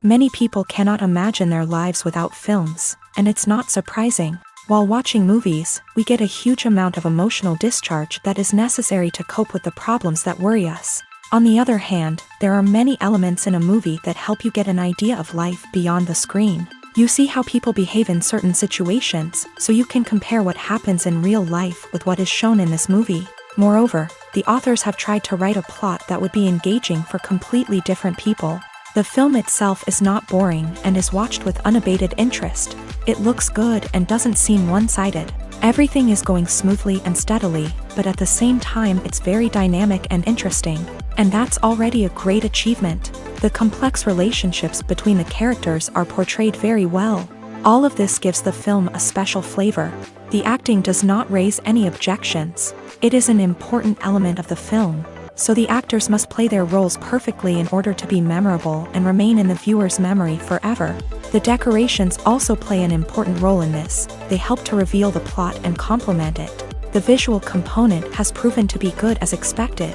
Many people cannot imagine their lives without films, and it's not surprising. While watching movies, we get a huge amount of emotional discharge that is necessary to cope with the problems that worry us. On the other hand, there are many elements in a movie that help you get an idea of life beyond the screen. You see how people behave in certain situations, so you can compare what happens in real life with what is shown in this movie. Moreover, the authors have tried to write a plot that would be engaging for completely different people. The film itself is not boring and is watched with unabated interest. It looks good and doesn't seem one-sided. Everything is going smoothly and steadily, but at the same time it's very dynamic and interesting. And that's already a great achievement. The complex relationships between the characters are portrayed very well. All of this gives the film a special flavor. The acting does not raise any objections. It is an important element of the film, so the actors must play their roles perfectly in order to be memorable and remain in the viewer's memory forever. The decorations also play an important role in this. They help to reveal the plot and complement it. The visual component has proven to be good as expected.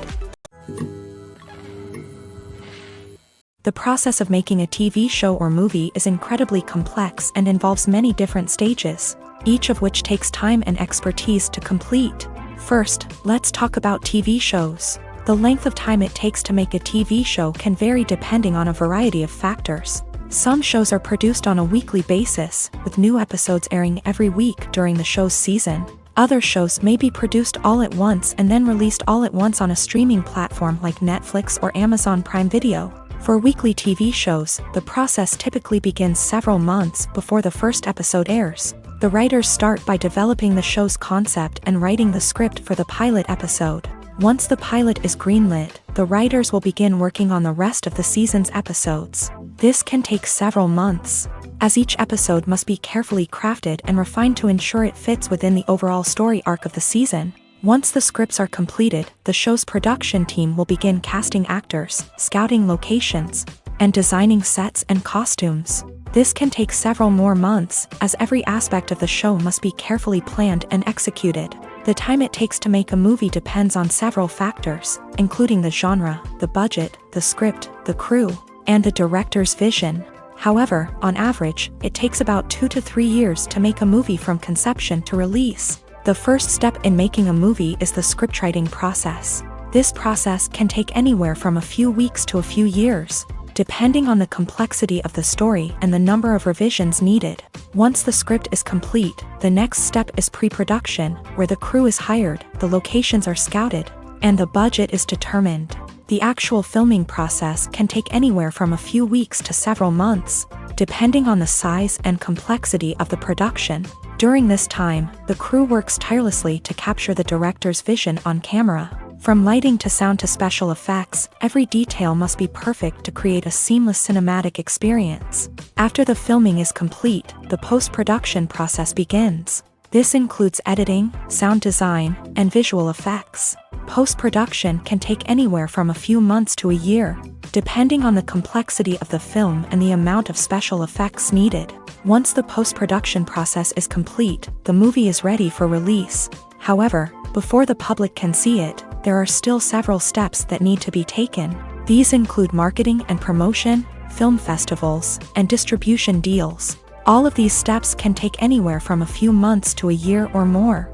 The process of making a TV show or movie is incredibly complex and involves many different stages, each of which takes time and expertise to complete. First, let's talk about TV shows. The length of time it takes to make a TV show can vary depending on a variety of factors. Some shows are produced on a weekly basis, with new episodes airing every week during the show's season. Other shows may be produced all at once and then released all at once on a streaming platform like Netflix or Amazon Prime Video. For weekly TV shows, the process typically begins several months before the first episode airs. The writers start by developing the show's concept and writing the script for the pilot episode. Once the pilot is greenlit, the writers will begin working on the rest of the season's episodes. This can take several months, as each episode must be carefully crafted and refined to ensure it fits within the overall story arc of the season. Once the scripts are completed, the show's production team will begin casting actors, scouting locations, and designing sets and costumes. This can take several more months, as every aspect of the show must be carefully planned and executed. The time it takes to make a movie depends on several factors, including the genre, the budget, the script, the crew, and the director's vision. However, on average, it takes about 2 to 3 years to make a movie from conception to release. The first step in making a movie is the scriptwriting process. This process can take anywhere from a few weeks to a few years, depending on the complexity of the story and the number of revisions needed. Once the script is complete, the next step is pre-production, where the crew is hired, the locations are scouted, and the budget is determined. The actual filming process can take anywhere from a few weeks to several months, depending on the size and complexity of the production. During this time, the crew works tirelessly to capture the director's vision on camera. From lighting to sound to special effects, every detail must be perfect to create a seamless cinematic experience. After the filming is complete, the post-production process begins. This includes editing, sound design, and visual effects. Post-production can take anywhere from a few months to a year, depending on the complexity of the film and the amount of special effects needed. Once the post-production process is complete, the movie is ready for release. However, before the public can see it, there are still several steps that need to be taken. These include marketing and promotion, film festivals, and distribution deals. All of these steps can take anywhere from a few months to a year or more.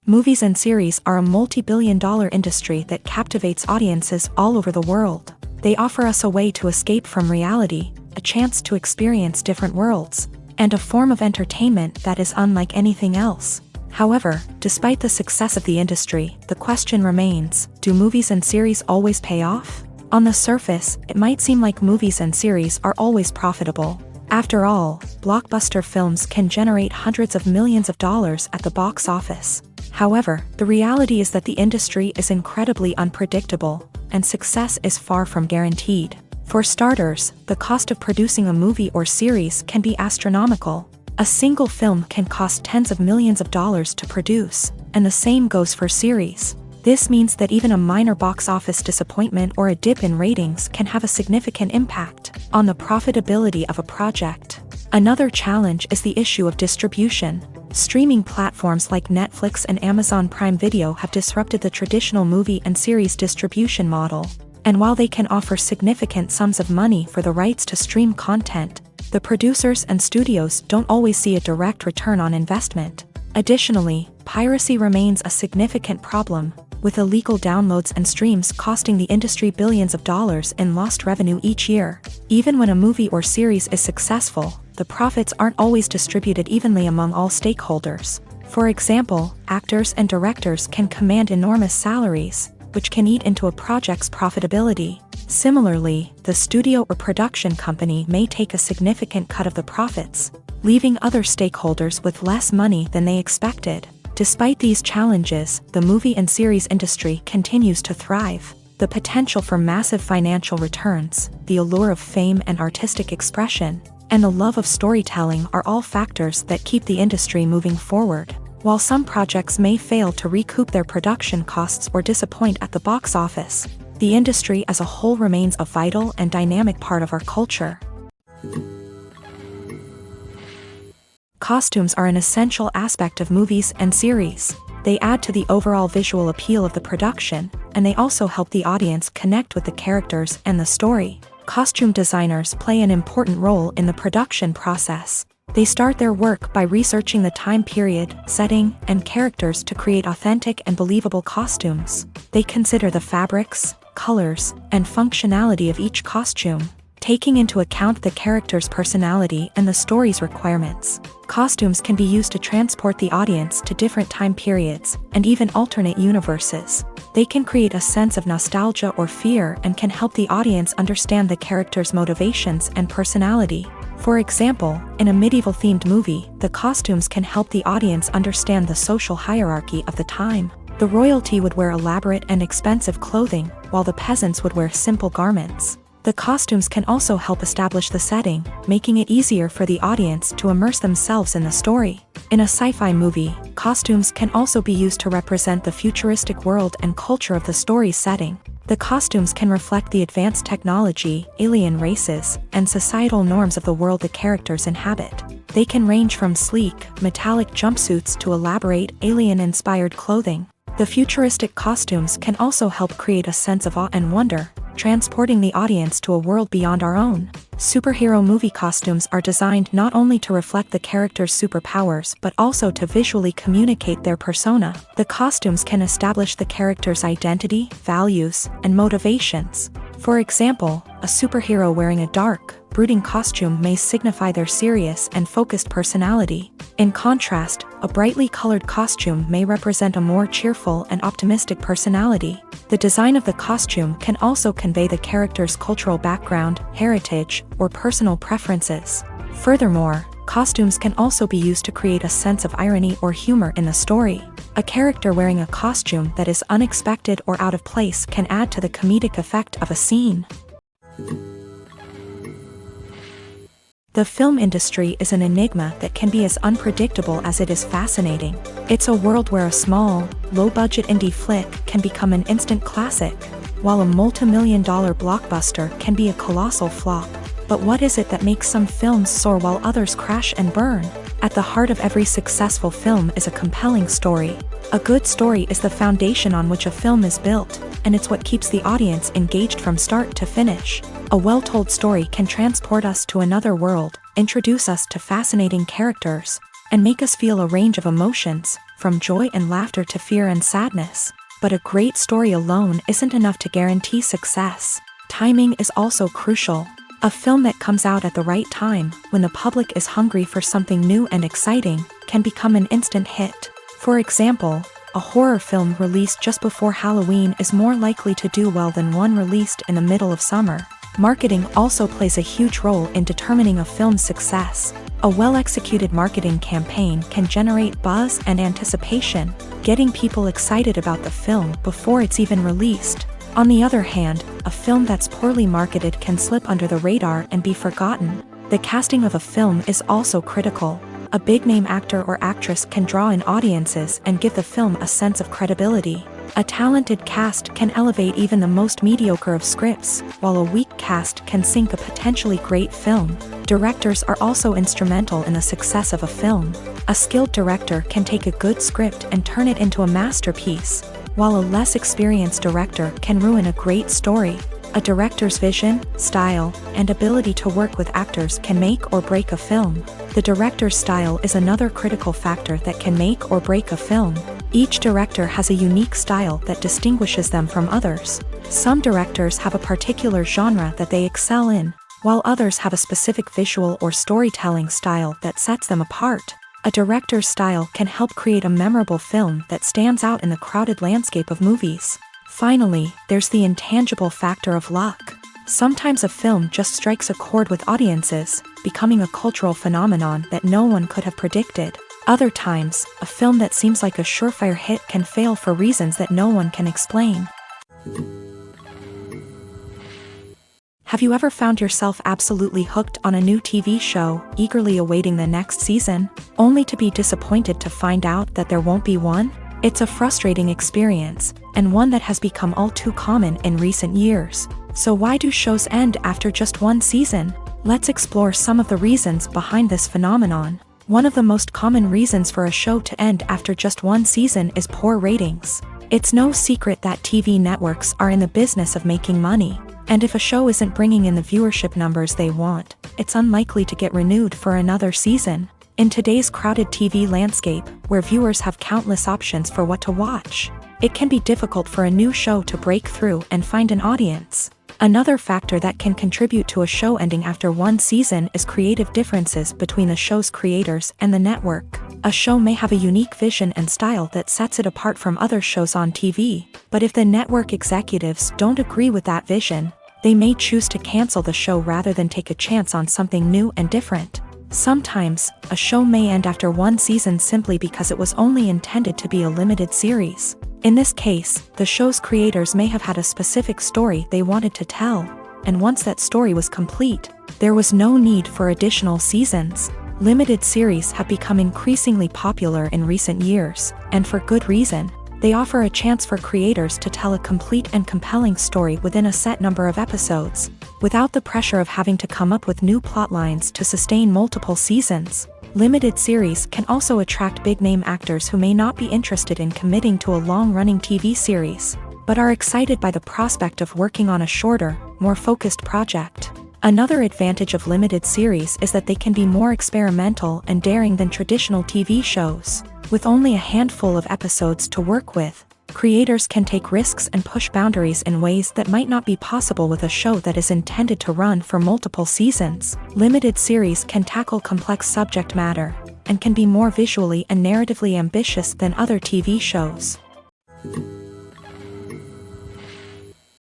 Movies and series are a multi-billion-dollar industry that captivates audiences all over the world. They offer us a way to escape from reality, a chance to experience different worlds, and a form of entertainment that is unlike anything else. However, despite the success of the industry, the question remains, do movies and series always pay off? On the surface, it might seem like movies and series are always profitable. After all, blockbuster films can generate hundreds of millions of dollars at the box office. However, the reality is that the industry is incredibly unpredictable, and success is far from guaranteed. For starters, the cost of producing a movie or series can be astronomical. A single film can cost tens of millions of dollars to produce, and the same goes for series. This means that even a minor box office disappointment or a dip in ratings can have a significant impact on the profitability of a project. Another challenge is the issue of distribution. Streaming platforms like Netflix and Amazon Prime Video have disrupted the traditional movie and series distribution model. And while they can offer significant sums of money for the rights to stream content, the producers and studios don't always see a direct return on investment. Additionally, piracy remains a significant problem, with illegal downloads and streams costing the industry billions of dollars in lost revenue each year. Even when a movie or series is successful, the profits aren't always distributed evenly among all stakeholders. For example, actors and directors can command enormous salaries, which can eat into a project's profitability. Similarly, the studio or production company may take a significant cut of the profits, leaving other stakeholders with less money than they expected. Despite these challenges, the movie and series industry continues to thrive. The potential for massive financial returns, the allure of fame and artistic expression, and the love of storytelling are all factors that keep the industry moving forward. While some projects may fail to recoup their production costs or disappoint at the box office, the industry as a whole remains a vital and dynamic part of our culture. Costumes are an essential aspect of movies and series. They add to the overall visual appeal of the production, and they also help the audience connect with the characters and the story. Costume designers play an important role in the production process. They start their work by researching the time period, setting, and characters to create authentic and believable costumes. They consider the fabrics, colors, and functionality of each costume, taking into account the character's personality and the story's requirements. Costumes can be used to transport the audience to different time periods and even alternate universes. They can create a sense of nostalgia or fear and can help the audience understand the character's motivations and personality. For example, in a medieval-themed movie, the costumes can help the audience understand the social hierarchy of the time. The royalty would wear elaborate and expensive clothing, while the peasants would wear simple garments. The costumes can also help establish the setting, making it easier for the audience to immerse themselves in the story. In a sci-fi movie, costumes can also be used to represent the futuristic world and culture of the story's setting. The costumes can reflect the advanced technology, alien races, and societal norms of the world the characters inhabit. They can range from sleek, metallic jumpsuits to elaborate, alien-inspired clothing. The futuristic costumes can also help create a sense of awe and wonder, transporting the audience to a world beyond our own. Superhero movie costumes are designed not only to reflect the character's superpowers but also to visually communicate their persona. The costumes can establish the character's identity, values, and motivations. For example, a superhero wearing a dark, brooding costume may signify their serious and focused personality. In contrast, a brightly colored costume may represent a more cheerful and optimistic personality. The design of the costume can also convey the character's cultural background, heritage, or personal preferences. Furthermore, costumes can also be used to create a sense of irony or humor in the story. A character wearing a costume that is unexpected or out of place can add to the comedic effect of a scene. The film industry is an enigma that can be as unpredictable as it is fascinating. It's a world where a small, low-budget indie flick can become an instant classic, while a multi-million-dollar blockbuster can be a colossal flop. But what is it that makes some films soar while others crash and burn? At the heart of every successful film is a compelling story. A good story is the foundation on which a film is built, and it's what keeps the audience engaged from start to finish. A well-told story can transport us to another world, introduce us to fascinating characters, and make us feel a range of emotions, from joy and laughter to fear and sadness. But a great story alone isn't enough to guarantee success. Timing is also crucial. A film that comes out at the right time, when the public is hungry for something new and exciting, can become an instant hit. For example, a horror film released just before Halloween is more likely to do well than one released in the middle of summer. Marketing also plays a huge role in determining a film's success. A well-executed marketing campaign can generate buzz and anticipation, getting people excited about the film before it's even released. On the other hand, a film that's poorly marketed can slip under the radar and be forgotten. The casting of a film is also critical. A big-name actor or actress can draw in audiences and give the film a sense of credibility. A talented cast can elevate even the most mediocre of scripts, while a weak cast can sink a potentially great film. Directors are also instrumental in the success of a film. A skilled director can take a good script and turn it into a masterpiece, while a less experienced director can ruin a great story. A director's vision, style, and ability to work with actors can make or break a film. The director's style is another critical factor that can make or break a film. Each director has a unique style that distinguishes them from others. Some directors have a particular genre that they excel in, while others have a specific visual or storytelling style that sets them apart. A director's style can help create a memorable film that stands out in the crowded landscape of movies. Finally, there's the intangible factor of luck. Sometimes a film just strikes a chord with audiences, becoming a cultural phenomenon that no one could have predicted. Other times, a film that seems like a surefire hit can fail for reasons that no one can explain. Have you ever found yourself absolutely hooked on a new TV show, eagerly awaiting the next season, only to be disappointed to find out that there won't be one? It's a frustrating experience, and one that has become all too common in recent years. So why do shows end after just one season? Let's explore some of the reasons behind this phenomenon. One of the most common reasons for a show to end after just one season is poor ratings. It's no secret that TV networks are in the business of making money, and if a show isn't bringing in the viewership numbers they want, it's unlikely to get renewed for another season. In today's crowded TV landscape, where viewers have countless options for what to watch, it can be difficult for a new show to break through and find an audience. Another factor that can contribute to a show ending after one season is creative differences between the show's creators and the network. A show may have a unique vision and style that sets it apart from other shows on TV, but if the network executives don't agree with that vision, they may choose to cancel the show rather than take a chance on something new and different. Sometimes, a show may end after one season simply because it was only intended to be a limited series. In this case, the show's creators may have had a specific story they wanted to tell, and once that story was complete, there was no need for additional seasons. Limited series have become increasingly popular in recent years, and for good reason. They offer a chance for creators to tell a complete and compelling story within a set number of episodes, without the pressure of having to come up with new plot lines to sustain multiple seasons. Limited series can also attract big-name actors who may not be interested in committing to a long-running TV series, but are excited by the prospect of working on a shorter, more focused project. Another advantage of limited series is that they can be more experimental and daring than traditional TV shows. With only a handful of episodes to work with, creators can take risks and push boundaries in ways that might not be possible with a show that is intended to run for multiple seasons. Limited series can tackle complex subject matter, and can be more visually and narratively ambitious than other TV shows.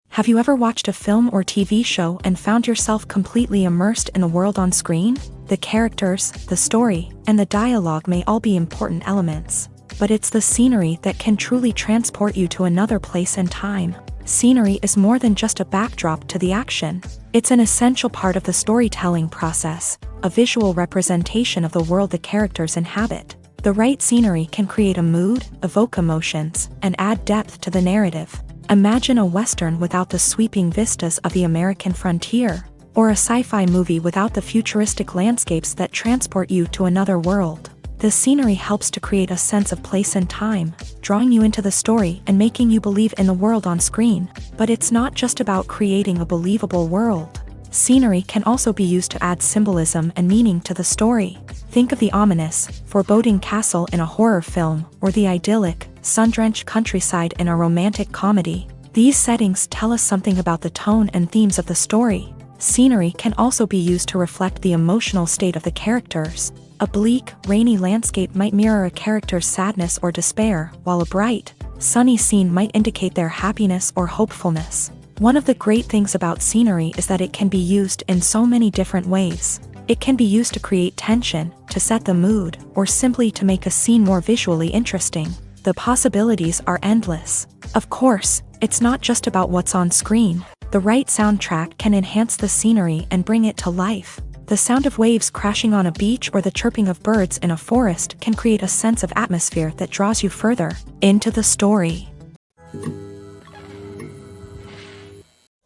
Have you ever watched a film or TV show and found yourself completely immersed in the world on screen? The characters, the story, and the dialogue may all be important elements, but it's the scenery that can truly transport you to another place and time. Scenery is more than just a backdrop to the action. It's an essential part of the storytelling process, a visual representation of the world the characters inhabit. The right scenery can create a mood, evoke emotions, and add depth to the narrative. Imagine a Western without the sweeping vistas of the American frontier, or a sci-fi movie without the futuristic landscapes that transport you to another world. The scenery helps to create a sense of place and time, drawing you into the story and making you believe in the world on screen. But it's not just about creating a believable world. Scenery can also be used to add symbolism and meaning to the story. Think of the ominous, foreboding castle in a horror film, or the idyllic, sun-drenched countryside in a romantic comedy. These settings tell us something about the tone and themes of the story. Scenery can also be used to reflect the emotional state of the characters. A bleak, rainy landscape might mirror a character's sadness or despair, while a bright, sunny scene might indicate their happiness or hopefulness. One of the great things about scenery is that it can be used in so many different ways. It can be used to create tension, to set the mood, or simply to make a scene more visually interesting. The possibilities are endless. Of course, it's not just about what's on screen. The right soundtrack can enhance the scenery and bring it to life. The sound of waves crashing on a beach or the chirping of birds in a forest can create a sense of atmosphere that draws you further into the story.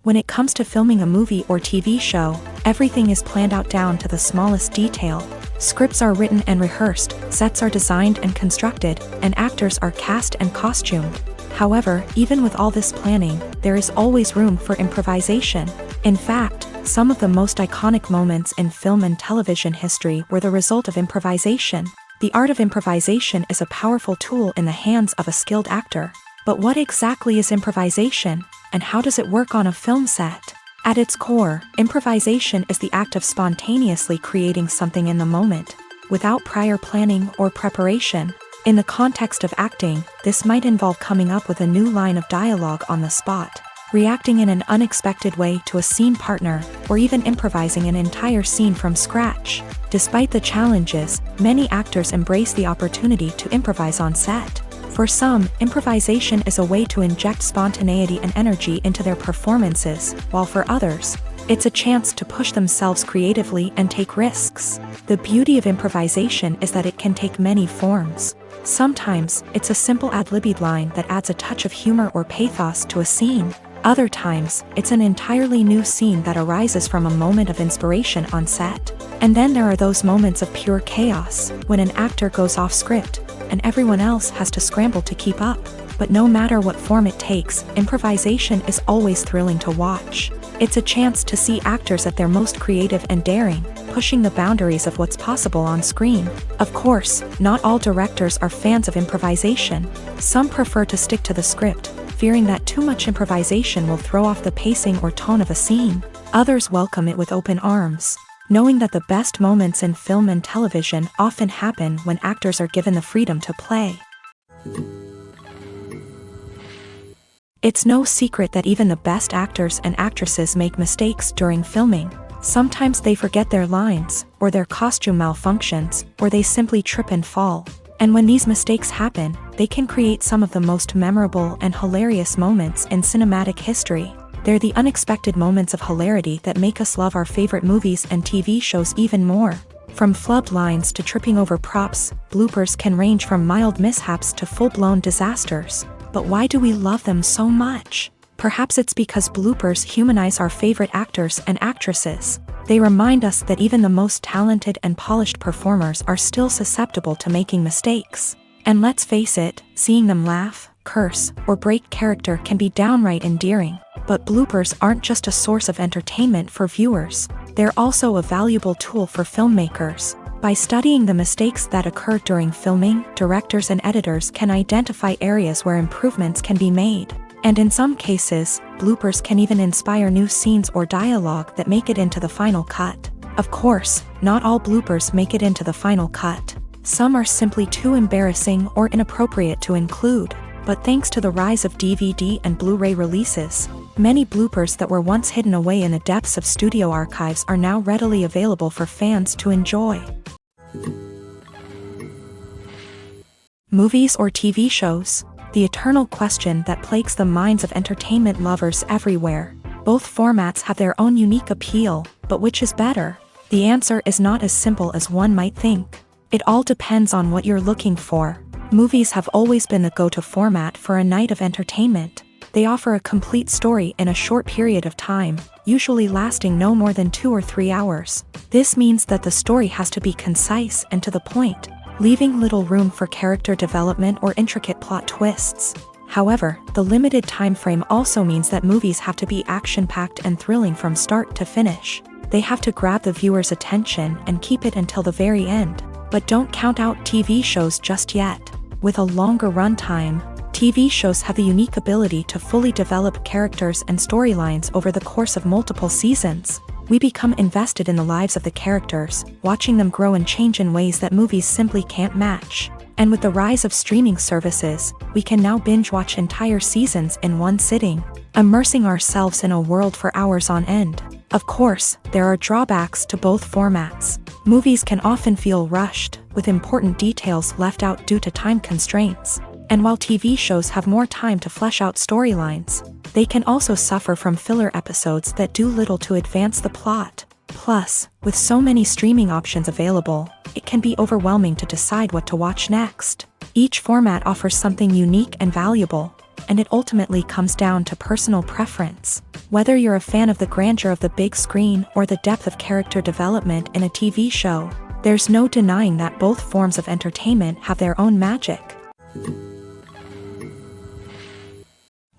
When it comes to filming a movie or TV show, everything is planned out down to the smallest detail. Scripts are written and rehearsed, sets are designed and constructed, and actors are cast and costumed. However, even with all this planning, there is always room for improvisation. In fact, some of the most iconic moments in film and television history were the result of improvisation. The art of improvisation is a powerful tool in the hands of a skilled actor. But what exactly is improvisation, and how does it work on a film set? At its core, improvisation is the act of spontaneously creating something in the moment, without prior planning or preparation. In the context of acting, this might involve coming up with a new line of dialogue on the spot, reacting in an unexpected way to a scene partner, or even improvising an entire scene from scratch. Despite the challenges, many actors embrace the opportunity to improvise on set. For some, improvisation is a way to inject spontaneity and energy into their performances, while for others, it's a chance to push themselves creatively and take risks. The beauty of improvisation is that it can take many forms. Sometimes, it's a simple ad-libbed line that adds a touch of humor or pathos to a scene. Other times, it's an entirely new scene that arises from a moment of inspiration on set. And then there are those moments of pure chaos, when an actor goes off script, and everyone else has to scramble to keep up. But no matter what form it takes, improvisation is always thrilling to watch. It's a chance to see actors at their most creative and daring, pushing the boundaries of what's possible on screen. Of course, not all directors are fans of improvisation. Some prefer to stick to the script, fearing that too much improvisation will throw off the pacing or tone of a scene. Others welcome it with open arms, knowing that the best moments in film and television often happen when actors are given the freedom to play. It's no secret that even the best actors and actresses make mistakes during filming. Sometimes they forget their lines, or their costume malfunctions, or they simply trip and fall. And when these mistakes happen, they can create some of the most memorable and hilarious moments in cinematic history. They're the unexpected moments of hilarity that make us love our favorite movies and TV shows even more. From flubbed lines to tripping over props, bloopers can range from mild mishaps to full-blown disasters. But why do we love them so much? Perhaps it's because bloopers humanize our favorite actors and actresses. They remind us that even the most talented and polished performers are still susceptible to making mistakes. And let's face it, seeing them laugh, curse, or break character can be downright endearing. But bloopers aren't just a source of entertainment for viewers. They're also a valuable tool for filmmakers. By studying the mistakes that occur during filming, directors and editors can identify areas where improvements can be made. And in some cases, bloopers can even inspire new scenes or dialogue that make it into the final cut. Of course, not all bloopers make it into the final cut. Some are simply too embarrassing or inappropriate to include. But thanks to the rise of DVD and Blu-ray releases, many bloopers that were once hidden away in the depths of studio archives are now readily available for fans to enjoy. Movies or TV shows? The eternal question that plagues the minds of entertainment lovers everywhere. Both formats have their own unique appeal, but which is better? The answer is not as simple as one might think. It all depends on what you're looking for. Movies have always been the go-to format for a night of entertainment. They offer a complete story in a short period of time, usually lasting no more than 2 or 3 hours. This means that the story has to be concise and to the point, leaving little room for character development or intricate plot twists. However, the limited time frame also means that movies have to be action-packed and thrilling from start to finish. They have to grab the viewer's attention and keep it until the very end. But don't count out TV shows just yet. With a longer runtime, TV shows have the unique ability to fully develop characters and storylines over the course of multiple seasons. We become invested in the lives of the characters, watching them grow and change in ways that movies simply can't match. And with the rise of streaming services, we can now binge-watch entire seasons in one sitting, immersing ourselves in a world for hours on end. Of course, there are drawbacks to both formats. Movies can often feel rushed, with important details left out due to time constraints. And while TV shows have more time to flesh out storylines, they can also suffer from filler episodes that do little to advance the plot. Plus, with so many streaming options available, it can be overwhelming to decide what to watch next. Each format offers something unique and valuable, and it ultimately comes down to personal preference. Whether you're a fan of the grandeur of the big screen or the depth of character development in a TV show, there's no denying that both forms of entertainment have their own magic.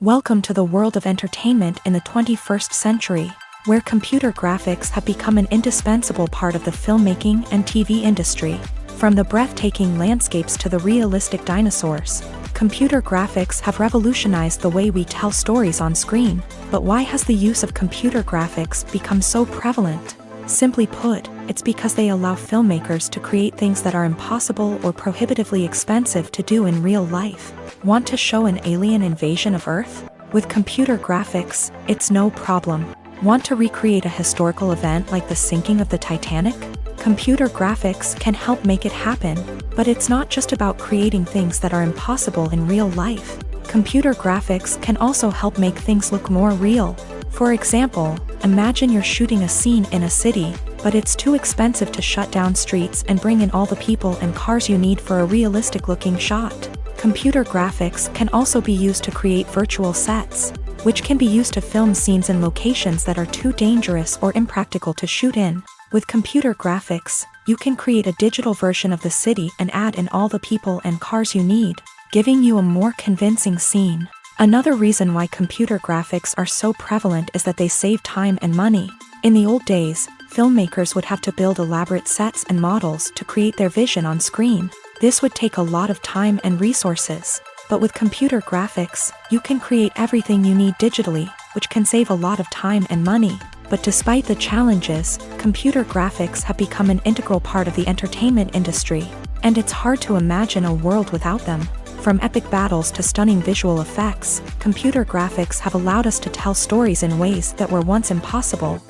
Welcome to the world of entertainment in the 21st century, where computer graphics have become an indispensable part of the filmmaking and TV industry. From the breathtaking landscapes to the realistic dinosaurs, computer graphics have revolutionized the way we tell stories on screen. But why has the use of computer graphics become so prevalent? Simply put, it's because they allow filmmakers to create things that are impossible or prohibitively expensive to do in real life. Want to show an alien invasion of Earth? With computer graphics, it's no problem. Want to recreate a historical event like the sinking of the Titanic? Computer graphics can help make it happen, but it's not just about creating things that are impossible in real life. Computer graphics can also help make things look more real. For example, imagine you're shooting a scene in a city, but it's too expensive to shut down streets and bring in all the people and cars you need for a realistic-looking shot. Computer graphics can also be used to create virtual sets, which can be used to film scenes in locations that are too dangerous or impractical to shoot in. With computer graphics, you can create a digital version of the city and add in all the people and cars you need, giving you a more convincing scene. Another reason why computer graphics are so prevalent is that they save time and money. In the old days, filmmakers would have to build elaborate sets and models to create their vision on screen. This would take a lot of time and resources. But with computer graphics, you can create everything you need digitally, which can save a lot of time and money. But despite the challenges, computer graphics have become an integral part of the entertainment industry, and it's hard to imagine a world without them. From epic battles to stunning visual effects, computer graphics have allowed us to tell stories in ways that were once impossible.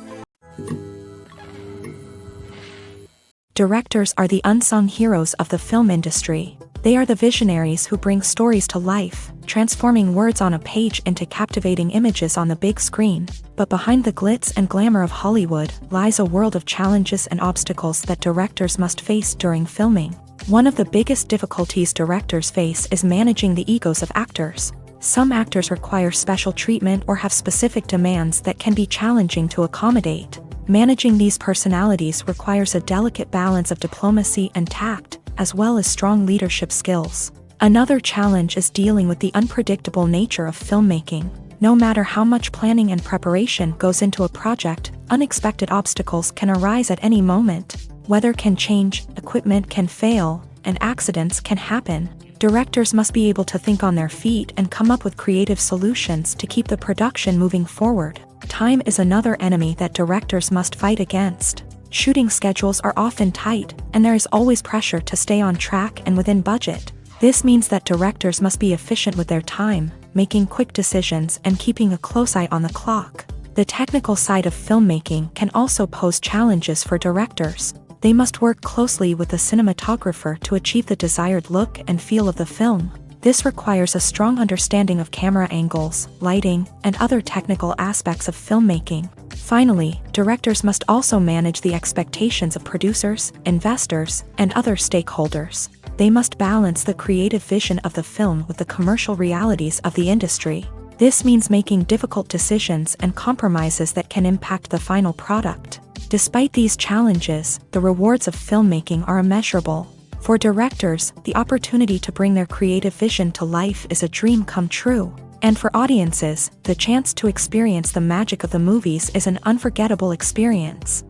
Directors are the unsung heroes of the film industry. They are the visionaries who bring stories to life, transforming words on a page into captivating images on the big screen. But behind the glitz and glamour of Hollywood lies a world of challenges and obstacles that directors must face during filming. One of the biggest difficulties directors face is managing the egos of actors. Some actors require special treatment or have specific demands that can be challenging to accommodate. Managing these personalities requires a delicate balance of diplomacy and tact, as well as strong leadership skills. Another challenge is dealing with the unpredictable nature of filmmaking. No matter how much planning and preparation goes into a project, unexpected obstacles can arise at any moment. Weather can change, equipment can fail, and accidents can happen. Directors must be able to think on their feet and come up with creative solutions to keep the production moving forward. Time is another enemy that directors must fight against. Shooting schedules are often tight, and there is always pressure to stay on track and within budget. This means that directors must be efficient with their time, making quick decisions and keeping a close eye on the clock. The technical side of filmmaking can also pose challenges for directors. They must work closely with the cinematographer to achieve the desired look and feel of the film. This requires a strong understanding of camera angles, lighting, and other technical aspects of filmmaking. Finally, directors must also manage the expectations of producers, investors, and other stakeholders. They must balance the creative vision of the film with the commercial realities of the industry. This means making difficult decisions and compromises that can impact the final product. Despite these challenges, the rewards of filmmaking are immeasurable. For directors, the opportunity to bring their creative vision to life is a dream come true. And for audiences, the chance to experience the magic of the movies is an unforgettable experience.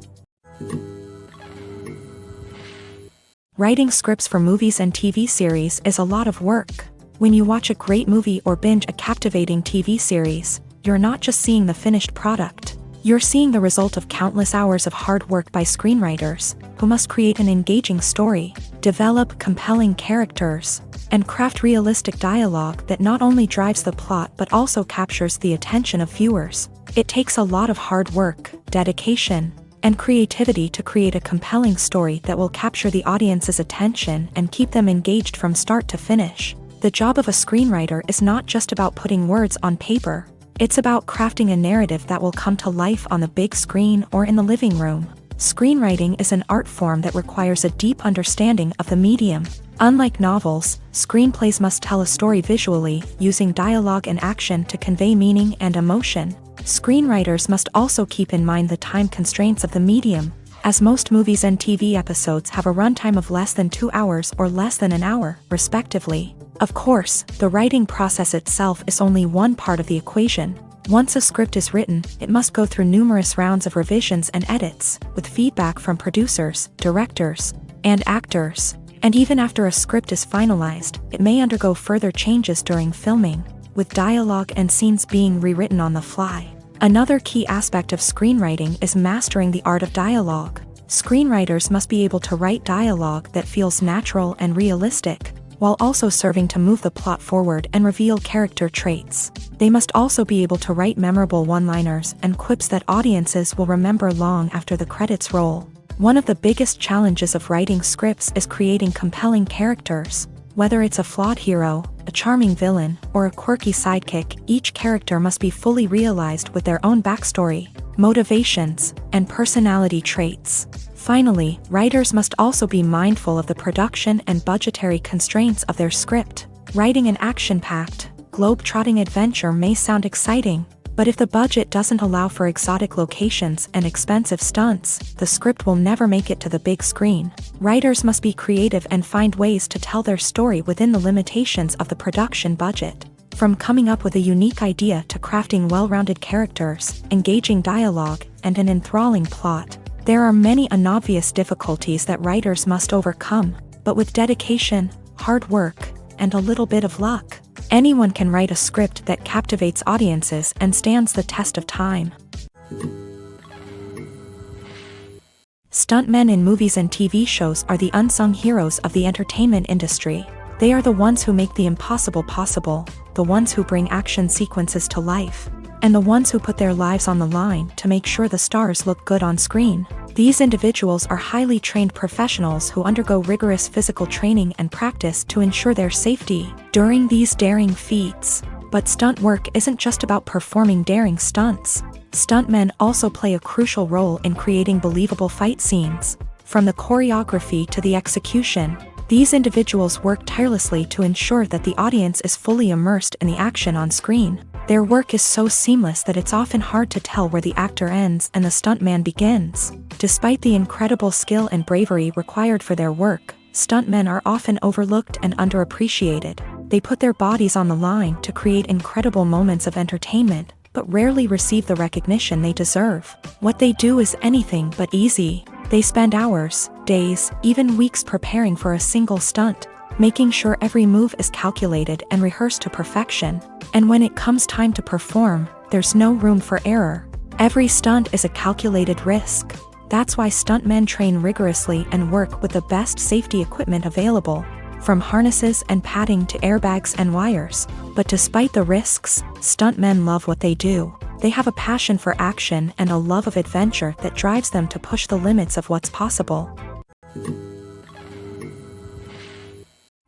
Writing scripts for movies and TV series is a lot of work. When you watch a great movie or binge a captivating TV series, you're not just seeing the finished product. You're seeing the result of countless hours of hard work by screenwriters, who must create an engaging story, develop compelling characters, and craft realistic dialogue that not only drives the plot but also captures the attention of viewers. It takes a lot of hard work, dedication, and creativity to create a compelling story that will capture the audience's attention and keep them engaged from start to finish. The job of a screenwriter is not just about putting words on paper. It's about crafting a narrative that will come to life on the big screen or in the living room. Screenwriting is an art form that requires a deep understanding of the medium. Unlike novels, screenplays must tell a story visually, using dialogue and action to convey meaning and emotion. Screenwriters must also keep in mind the time constraints of the medium, as most movies and TV episodes have a runtime of less than 2 hours or less than an hour, respectively. Of course, the writing process itself is only one part of the equation. Once a script is written, it must go through numerous rounds of revisions and edits, with feedback from producers, directors, and actors. And even after a script is finalized, it may undergo further changes during filming, with dialogue and scenes being rewritten on the fly. Another key aspect of screenwriting is mastering the art of dialogue. Screenwriters must be able to write dialogue that feels natural and realistic, while also serving to move the plot forward and reveal character traits. They must also be able to write memorable one-liners and quips that audiences will remember long after the credits roll. One of the biggest challenges of writing scripts is creating compelling characters. Whether it's a flawed hero, a charming villain, or a quirky sidekick, each character must be fully realized with their own backstory, motivations, and personality traits. Finally, writers must also be mindful of the production and budgetary constraints of their script. Writing an action-packed, globe-trotting adventure may sound exciting, but if the budget doesn't allow for exotic locations and expensive stunts, the script will never make it to the big screen. Writers must be creative and find ways to tell their story within the limitations of the production budget. From coming up with a unique idea to crafting well-rounded characters, engaging dialogue, and an enthralling plot, there are many unobvious difficulties that writers must overcome, but with dedication, hard work, and a little bit of luck, anyone can write a script that captivates audiences and stands the test of time. Stuntmen in movies and TV shows are the unsung heroes of the entertainment industry. They are the ones who make the impossible possible, the ones who bring action sequences to life, and the ones who put their lives on the line to make sure the stars look good on screen. These individuals are highly trained professionals who undergo rigorous physical training and practice to ensure their safety during these daring feats. But stunt work isn't just about performing daring stunts. Stuntmen also play a crucial role in creating believable fight scenes. From the choreography to the execution, these individuals work tirelessly to ensure that the audience is fully immersed in the action on screen. Their work is so seamless that it's often hard to tell where the actor ends and the stuntman begins. Despite the incredible skill and bravery required for their work, stuntmen are often overlooked and underappreciated. They put their bodies on the line to create incredible moments of entertainment, but rarely receive the recognition they deserve. What they do is anything but easy. They spend hours, days, even weeks preparing for a single stunt, making sure every move is calculated and rehearsed to perfection. And when it comes time to perform, there's no room for error. Every stunt is a calculated risk. That's why stuntmen train rigorously and work with the best safety equipment available, from harnesses and padding to airbags and wires. But despite the risks, stuntmen love what they do. They have a passion for action and a love of adventure that drives them to push the limits of what's possible.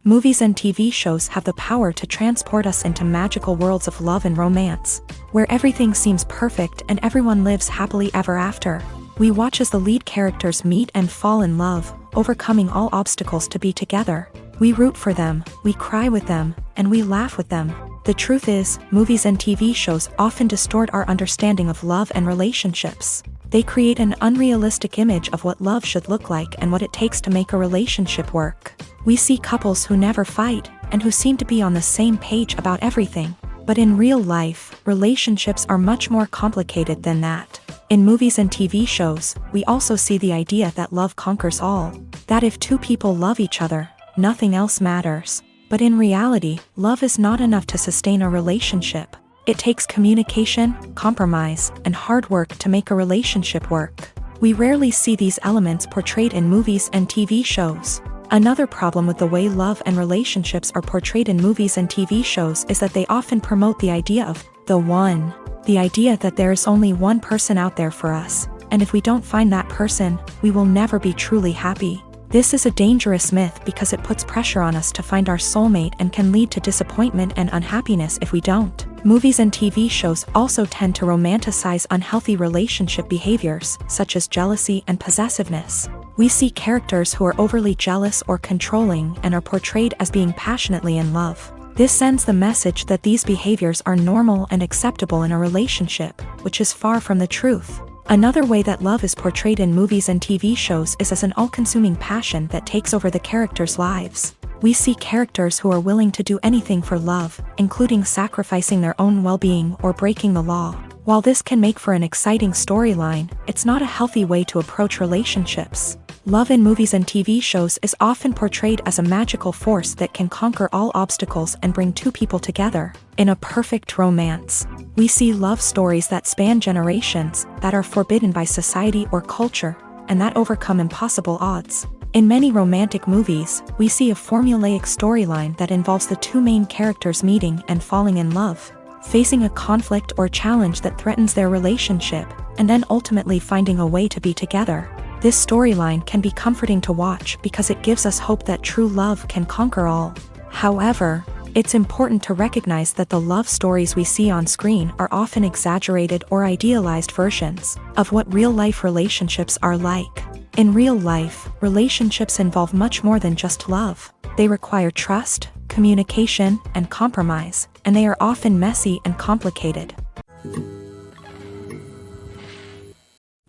Movies and TV shows have the power to transport us into magical worlds of love and romance, where everything seems perfect and everyone lives happily ever after. We watch as the lead characters meet and fall in love, overcoming all obstacles to be together. We root for them, we cry with them, and we laugh with them. The truth is, movies and TV shows often distort our understanding of love and relationships. They create an unrealistic image of what love should look like and what it takes to make a relationship work. We see couples who never fight, and who seem to be on the same page about everything. But in real life, relationships are much more complicated than that. In movies and TV shows, we also see the idea that love conquers all. That if two people love each other, nothing else matters. But in reality, love is not enough to sustain a relationship. It takes communication, compromise, and hard work to make a relationship work. We rarely see these elements portrayed in movies and TV shows. Another problem with the way love and relationships are portrayed in movies and TV shows is that they often promote the idea of the one. The idea that there is only one person out there for us, and if we don't find that person, we will never be truly happy. This is a dangerous myth because it puts pressure on us to find our soulmate and can lead to disappointment and unhappiness if we don't. Movies and TV shows also tend to romanticize unhealthy relationship behaviors, such as jealousy and possessiveness. We see characters who are overly jealous or controlling and are portrayed as being passionately in love. This sends the message that these behaviors are normal and acceptable in a relationship, which is far from the truth. Another way that love is portrayed in movies and TV shows is as an all-consuming passion that takes over the characters' lives. We see characters who are willing to do anything for love, including sacrificing their own well-being or breaking the law. While this can make for an exciting storyline, it's not a healthy way to approach relationships. Love in movies and TV shows is often portrayed as a magical force that can conquer all obstacles and bring two people together. In a perfect romance, we see love stories that span generations, that are forbidden by society or culture, and that overcome impossible odds. In many romantic movies, we see a formulaic storyline that involves the two main characters meeting and falling in love, facing a conflict or challenge that threatens their relationship, and then ultimately finding a way to be together. This storyline can be comforting to watch because it gives us hope that true love can conquer all. However, it's important to recognize that the love stories we see on screen are often exaggerated or idealized versions of what real-life relationships are like. In real life, relationships involve much more than just love. They require trust, communication, and compromise, and they are often messy and complicated.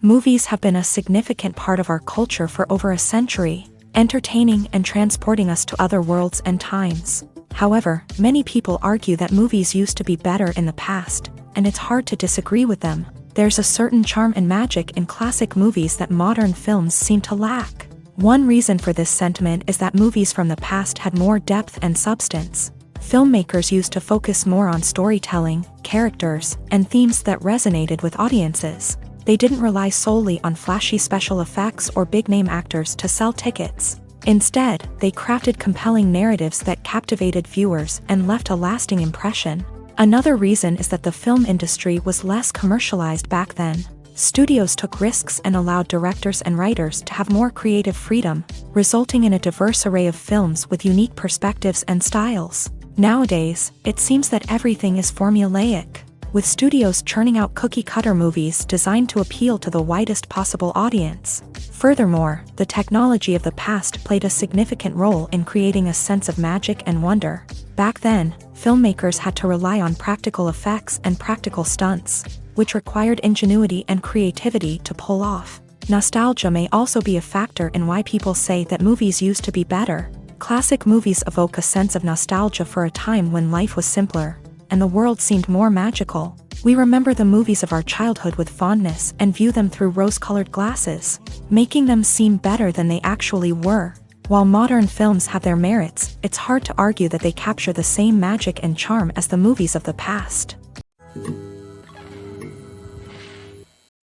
Movies have been a significant part of our culture for over a century, entertaining and transporting us to other worlds and times. However, many people argue that movies used to be better in the past, and it's hard to disagree with them. There's a certain charm and magic in classic movies that modern films seem to lack. One reason for this sentiment is that movies from the past had more depth and substance. Filmmakers used to focus more on storytelling, characters, and themes that resonated with audiences. They didn't rely solely on flashy special effects or big-name actors to sell tickets. Instead, they crafted compelling narratives that captivated viewers and left a lasting impression. Another reason is that the film industry was less commercialized back then. Studios took risks and allowed directors and writers to have more creative freedom, resulting in a diverse array of films with unique perspectives and styles. Nowadays, it seems that everything is formulaic, with studios churning out cookie-cutter movies designed to appeal to the widest possible audience. Furthermore, the technology of the past played a significant role in creating a sense of magic and wonder. Back then, filmmakers had to rely on practical effects and practical stunts, which required ingenuity and creativity to pull off. Nostalgia may also be a factor in why people say that movies used to be better. Classic movies evoke a sense of nostalgia for a time when life was simpler, and the world seemed more magical. We remember the movies of our childhood with fondness and view them through rose-colored glasses, making them seem better than they actually were. While modern films have their merits, it's hard to argue that they capture the same magic and charm as the movies of the past.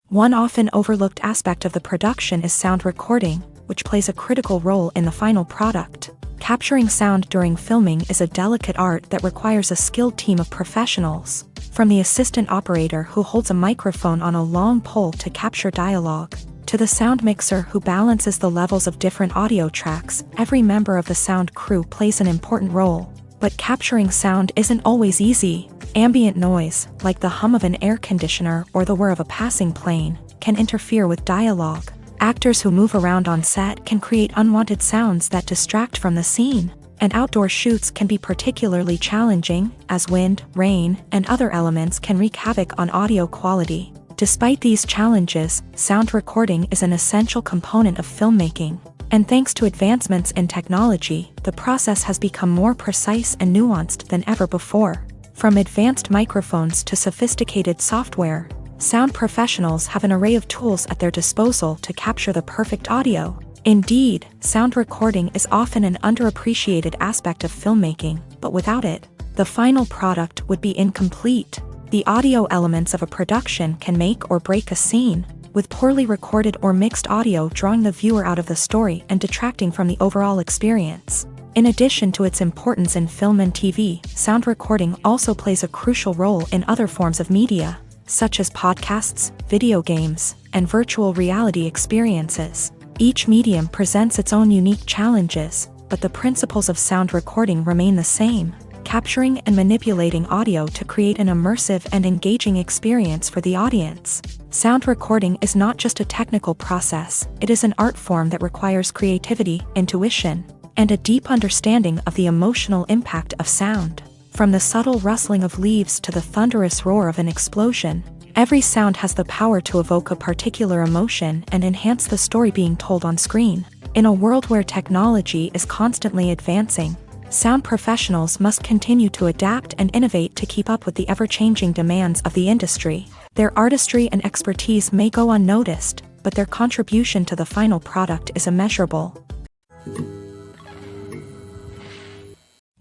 One often overlooked aspect of the production is sound recording, which plays a critical role in the final product. Capturing sound during filming is a delicate art that requires a skilled team of professionals. From the assistant operator who holds a microphone on a long pole to capture dialogue, to the sound mixer who balances the levels of different audio tracks, every member of the sound crew plays an important role. But capturing sound isn't always easy. Ambient noise, like the hum of an air conditioner or the whir of a passing plane, can interfere with dialogue. Actors who move around on set can create unwanted sounds that distract from the scene. And outdoor shoots can be particularly challenging, as wind, rain, and other elements can wreak havoc on audio quality. Despite these challenges, sound recording is an essential component of filmmaking. And thanks to advancements in technology, the process has become more precise and nuanced than ever before. From advanced microphones to sophisticated software, sound professionals have an array of tools at their disposal to capture the perfect audio. Indeed, sound recording is often an underappreciated aspect of filmmaking, but without it, the final product would be incomplete. The audio elements of a production can make or break a scene, with poorly recorded or mixed audio drawing the viewer out of the story and detracting from the overall experience. In addition to its importance in film and TV, sound recording also plays a crucial role in other forms of media, such as podcasts, video games, and virtual reality experiences. Each medium presents its own unique challenges, but the principles of sound recording remain the same, capturing and manipulating audio to create an immersive and engaging experience for the audience. Sound recording is not just a technical process, it is an art form that requires creativity, intuition, and a deep understanding of the emotional impact of sound. From the subtle rustling of leaves to the thunderous roar of an explosion, every sound has the power to evoke a particular emotion and enhance the story being told on screen. In a world where technology is constantly advancing, Sound professionals must continue to adapt and innovate to keep up with the ever-changing demands of the industry. Their artistry and expertise may go unnoticed, but their contribution to the final product is immeasurable.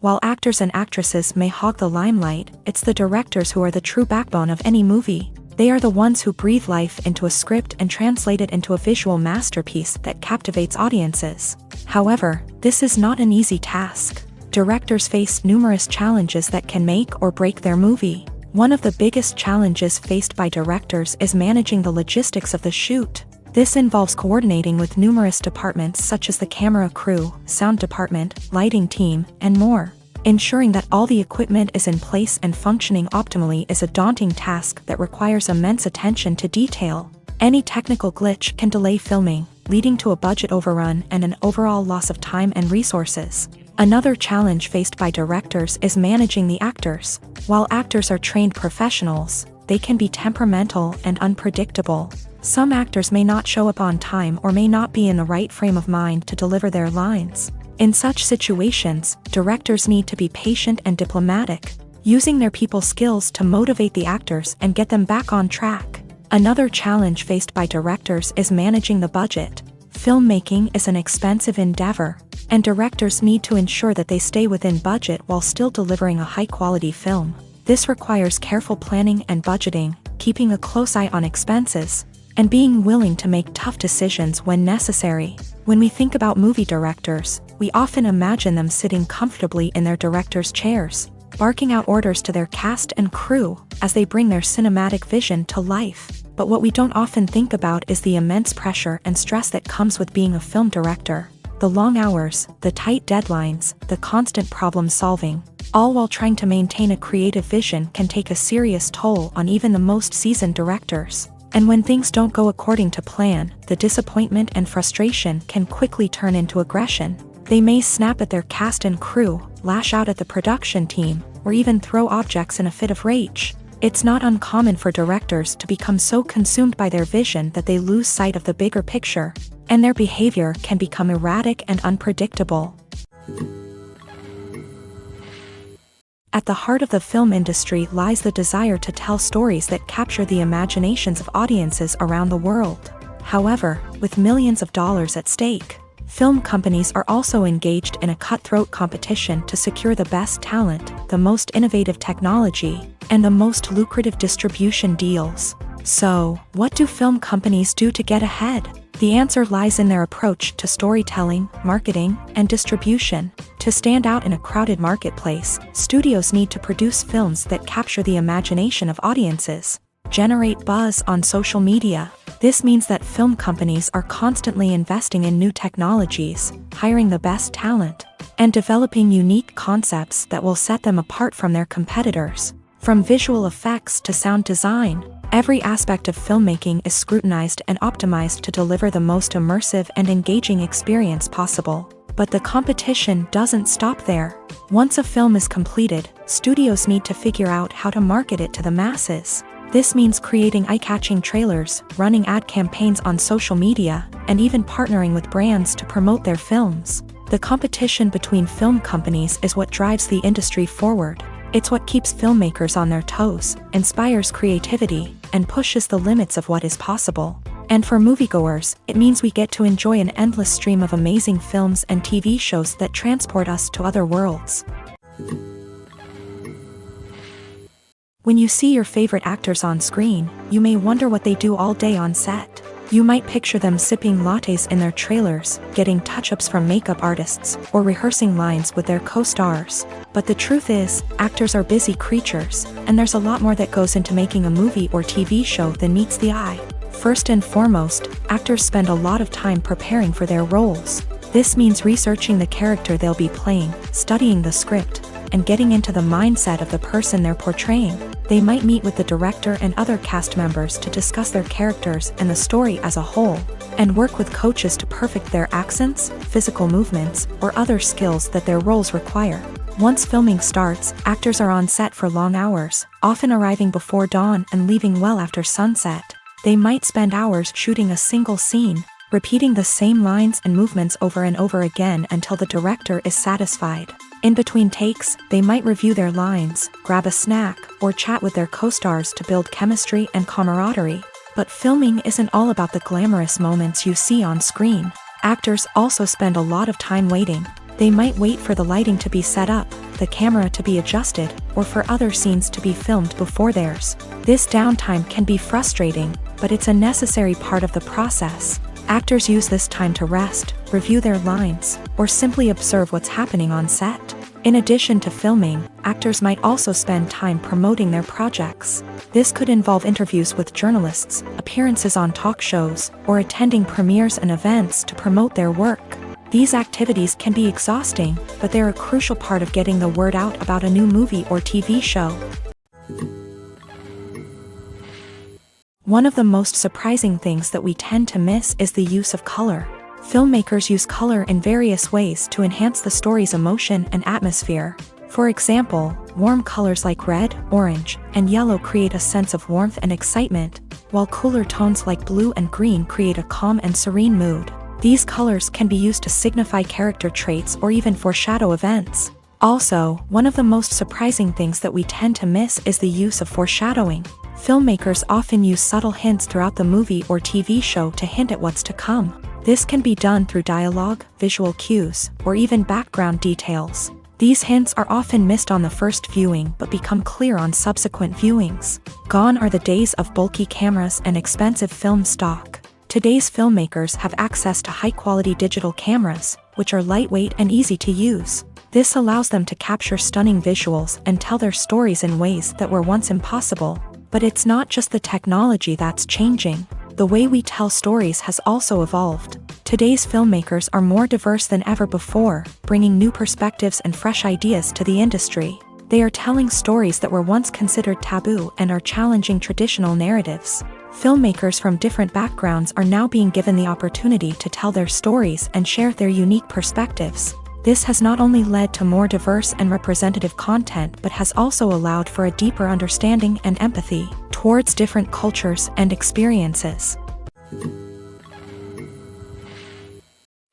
While actors and actresses may hog the limelight, it's the directors who are the true backbone of any movie. They are the ones who breathe life into a script and translate it into a visual masterpiece that captivates audiences. However, this is not an easy task. Directors face numerous challenges that can make or break their movie. One of the biggest challenges faced by directors is managing the logistics of the shoot. This involves coordinating with numerous departments such as the camera crew, sound department, lighting team, and more. Ensuring that all the equipment is in place and functioning optimally is a daunting task that requires immense attention to detail. Any technical glitch can delay filming, leading to a budget overrun and an overall loss of time and resources. Another challenge faced by directors is managing the actors. While actors are trained professionals, they can be temperamental and unpredictable. Some actors may not show up on time or may not be in the right frame of mind to deliver their lines. In such situations, directors need to be patient and diplomatic, using their people skills to motivate the actors and get them back on track. Another challenge faced by directors is managing the budget. Filmmaking is an expensive endeavor, and directors need to ensure that they stay within budget while still delivering a high-quality film. This requires careful planning and budgeting, keeping a close eye on expenses, and being willing to make tough decisions when necessary. When we think about movie directors, we often imagine them sitting comfortably in their director's chairs, barking out orders to their cast and crew as they bring their cinematic vision to life. But what we don't often think about is the immense pressure and stress that comes with being a film director. The long hours, the tight deadlines, the constant problem solving, all while trying to maintain a creative vision can take a serious toll on even the most seasoned directors. And when things don't go according to plan, the disappointment and frustration can quickly turn into aggression. They may snap at their cast and crew, lash out at the production team, or even throw objects in a fit of rage. It's not uncommon for directors to become so consumed by their vision that they lose sight of the bigger picture, and their behavior can become erratic and unpredictable. At the heart of the film industry lies the desire to tell stories that capture the imaginations of audiences around the world. However, with millions of dollars at stake, film companies are also engaged in a cutthroat competition to secure the best talent, the most innovative technology, and the most lucrative distribution deals. So, what do film companies do to get ahead? The answer lies in their approach to storytelling, marketing, and distribution. To stand out in a crowded marketplace, studios need to produce films that capture the imagination of audiences, generate buzz on social media. This means that film companies are constantly investing in new technologies, hiring the best talent, and developing unique concepts that will set them apart from their competitors. From visual effects to sound design, every aspect of filmmaking is scrutinized and optimized to deliver the most immersive and engaging experience possible. But the competition doesn't stop there. Once a film is completed, studios need to figure out how to market it to the masses. This means creating eye-catching trailers, running ad campaigns on social media, and even partnering with brands to promote their films. The competition between film companies is what drives the industry forward. It's what keeps filmmakers on their toes, inspires creativity, and pushes the limits of what is possible. And for moviegoers, it means we get to enjoy an endless stream of amazing films and TV shows that transport us to other worlds. When you see your favorite actors on screen, you may wonder what they do all day on set. You might picture them sipping lattes in their trailers, getting touch-ups from makeup artists, or rehearsing lines with their co-stars. But the truth is, actors are busy creatures, and there's a lot more that goes into making a movie or TV show than meets the eye. First and foremost, actors spend a lot of time preparing for their roles. This means researching the character they'll be playing, studying the script, and getting into the mindset of the person they're portraying. They might meet with the director and other cast members to discuss their characters and the story as a whole, and work with coaches to perfect their accents, physical movements, or other skills that their roles require. Once filming starts, actors are on set for long hours, often arriving before dawn and leaving well after sunset. They might spend hours shooting a single scene, repeating the same lines and movements over and over again until the director is satisfied. In between takes, they might review their lines, grab a snack, or chat with their co-stars to build chemistry and camaraderie. But filming isn't all about the glamorous moments you see on screen. Actors also spend a lot of time waiting. They might wait for the lighting to be set up, the camera to be adjusted, or for other scenes to be filmed before theirs. This downtime can be frustrating, but it's a necessary part of the process. Actors use this time to rest, review their lines, or simply observe what's happening on set. In addition to filming, actors might also spend time promoting their projects. This could involve interviews with journalists, appearances on talk shows, or attending premieres and events to promote their work. These activities can be exhausting, but they're a crucial part of getting the word out about a new movie or TV show. One of the most surprising things that we tend to miss is the use of color. Filmmakers use color in various ways to enhance the story's emotion and atmosphere. For example, warm colors like red, orange, and yellow create a sense of warmth and excitement, while cooler tones like blue and green create a calm and serene mood. These colors can be used to signify character traits or even foreshadow events. Also, one of the most surprising things that we tend to miss is the use of foreshadowing. Filmmakers often use subtle hints throughout the movie or TV show to hint at what's to come. This can be done through dialogue, visual cues, or even background details. These hints are often missed on the first viewing but become clear on subsequent viewings. Gone are the days of bulky cameras and expensive film stock. Today's filmmakers have access to high-quality digital cameras, which are lightweight and easy to use. This allows them to capture stunning visuals and tell their stories in ways that were once impossible. But it's not just the technology that's changing. The way we tell stories has also evolved. Today's filmmakers are more diverse than ever before, bringing new perspectives and fresh ideas to the industry. They are telling stories that were once considered taboo and are challenging traditional narratives. Filmmakers from different backgrounds are now being given the opportunity to tell their stories and share their unique perspectives. This has not only led to more diverse and representative content but has also allowed for a deeper understanding and empathy towards different cultures and experiences.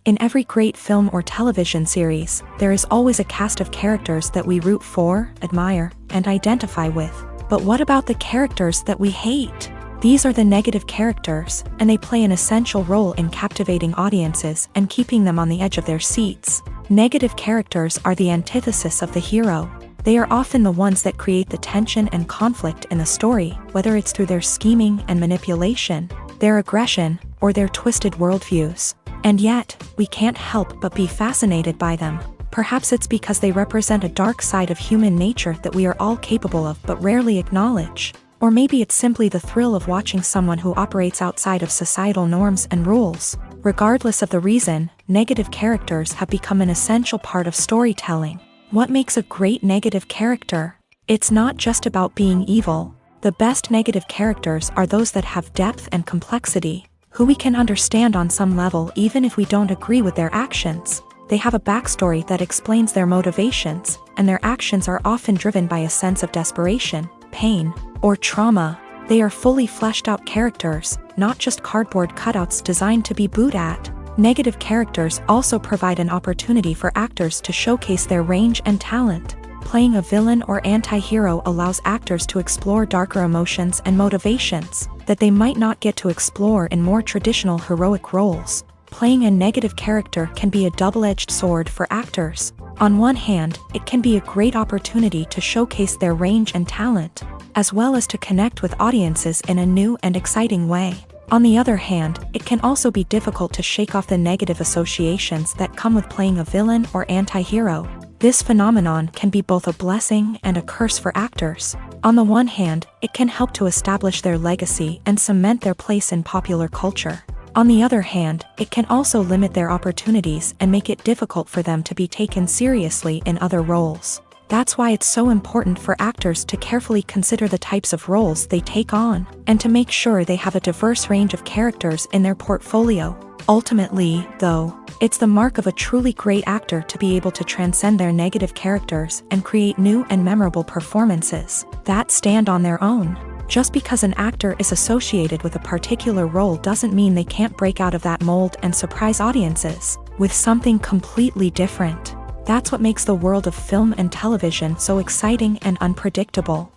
In every great film or television series, there is always a cast of characters that we root for, admire, and identify with. But what about the characters that we hate? These are the negative characters, and they play an essential role in captivating audiences and keeping them on the edge of their seats. Negative characters are the antithesis of the hero. They are often the ones that create the tension and conflict in the story, whether it's through their scheming and manipulation, their aggression, or their twisted worldviews. And yet, we can't help but be fascinated by them. Perhaps it's because they represent a dark side of human nature that we are all capable of but rarely acknowledge. Or maybe it's simply the thrill of watching someone who operates outside of societal norms and rules. Regardless of the reason, negative characters have become an essential part of storytelling. What makes a great negative character? It's not just about being evil. The best negative characters are those that have depth and complexity, who we can understand on some level even if we don't agree with their actions. They have a backstory that explains their motivations, and their actions are often driven by a sense of desperation, pain, or trauma. They are fully fleshed out characters, not just cardboard cutouts designed to be booed at. Negative characters also provide an opportunity for actors to showcase their range and talent. Playing a villain or anti-hero allows actors to explore darker emotions and motivations that they might not get to explore in more traditional heroic roles. Playing a negative character can be a double-edged sword for actors. On one hand, it can be a great opportunity to showcase their range and talent, as well as to connect with audiences in a new and exciting way. On the other hand, it can also be difficult to shake off the negative associations that come with playing a villain or anti-hero. This phenomenon can be both a blessing and a curse for actors. On the one hand, it can help to establish their legacy and cement their place in popular culture. On the other hand, it can also limit their opportunities and make it difficult for them to be taken seriously in other roles. That's why it's so important for actors to carefully consider the types of roles they take on, and to make sure they have a diverse range of characters in their portfolio. Ultimately, though, it's the mark of a truly great actor to be able to transcend their negative characters and create new and memorable performances that stand on their own. Just because an actor is associated with a particular role doesn't mean they can't break out of that mold and surprise audiences with something completely different. That's what makes the world of film and television so exciting and unpredictable.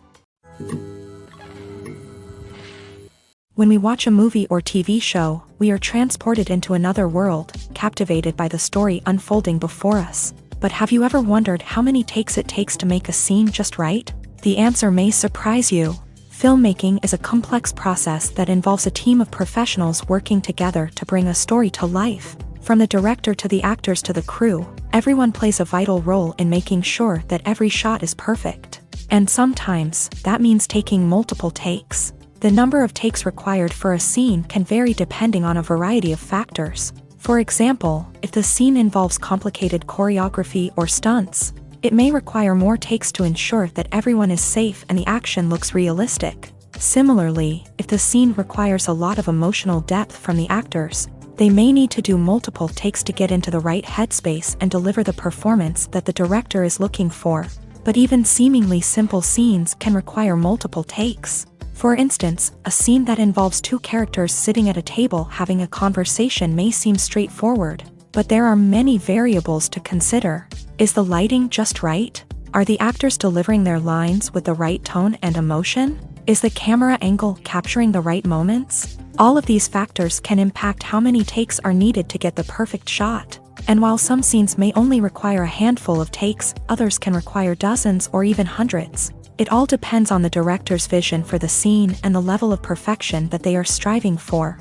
When we watch a movie or TV show, we are transported into another world, captivated by the story unfolding before us. But have you ever wondered how many takes it takes to make a scene just right? The answer may surprise you. Filmmaking is a complex process that involves a team of professionals working together to bring a story to life. From the director to the actors to the crew, everyone plays a vital role in making sure that every shot is perfect. And sometimes, that means taking multiple takes. The number of takes required for a scene can vary depending on a variety of factors. For example, if the scene involves complicated choreography or stunts, it may require more takes to ensure that everyone is safe and the action looks realistic. Similarly, if the scene requires a lot of emotional depth from the actors, they may need to do multiple takes to get into the right headspace and deliver the performance that the director is looking for. But even seemingly simple scenes can require multiple takes. For instance, a scene that involves two characters sitting at a table having a conversation may seem straightforward, but there are many variables to consider. Is the lighting just right? Are the actors delivering their lines with the right tone and emotion? Is the camera angle capturing the right moments? All of these factors can impact how many takes are needed to get the perfect shot. And while some scenes may only require a handful of takes, others can require dozens or even hundreds. It all depends on the director's vision for the scene and the level of perfection that they are striving for.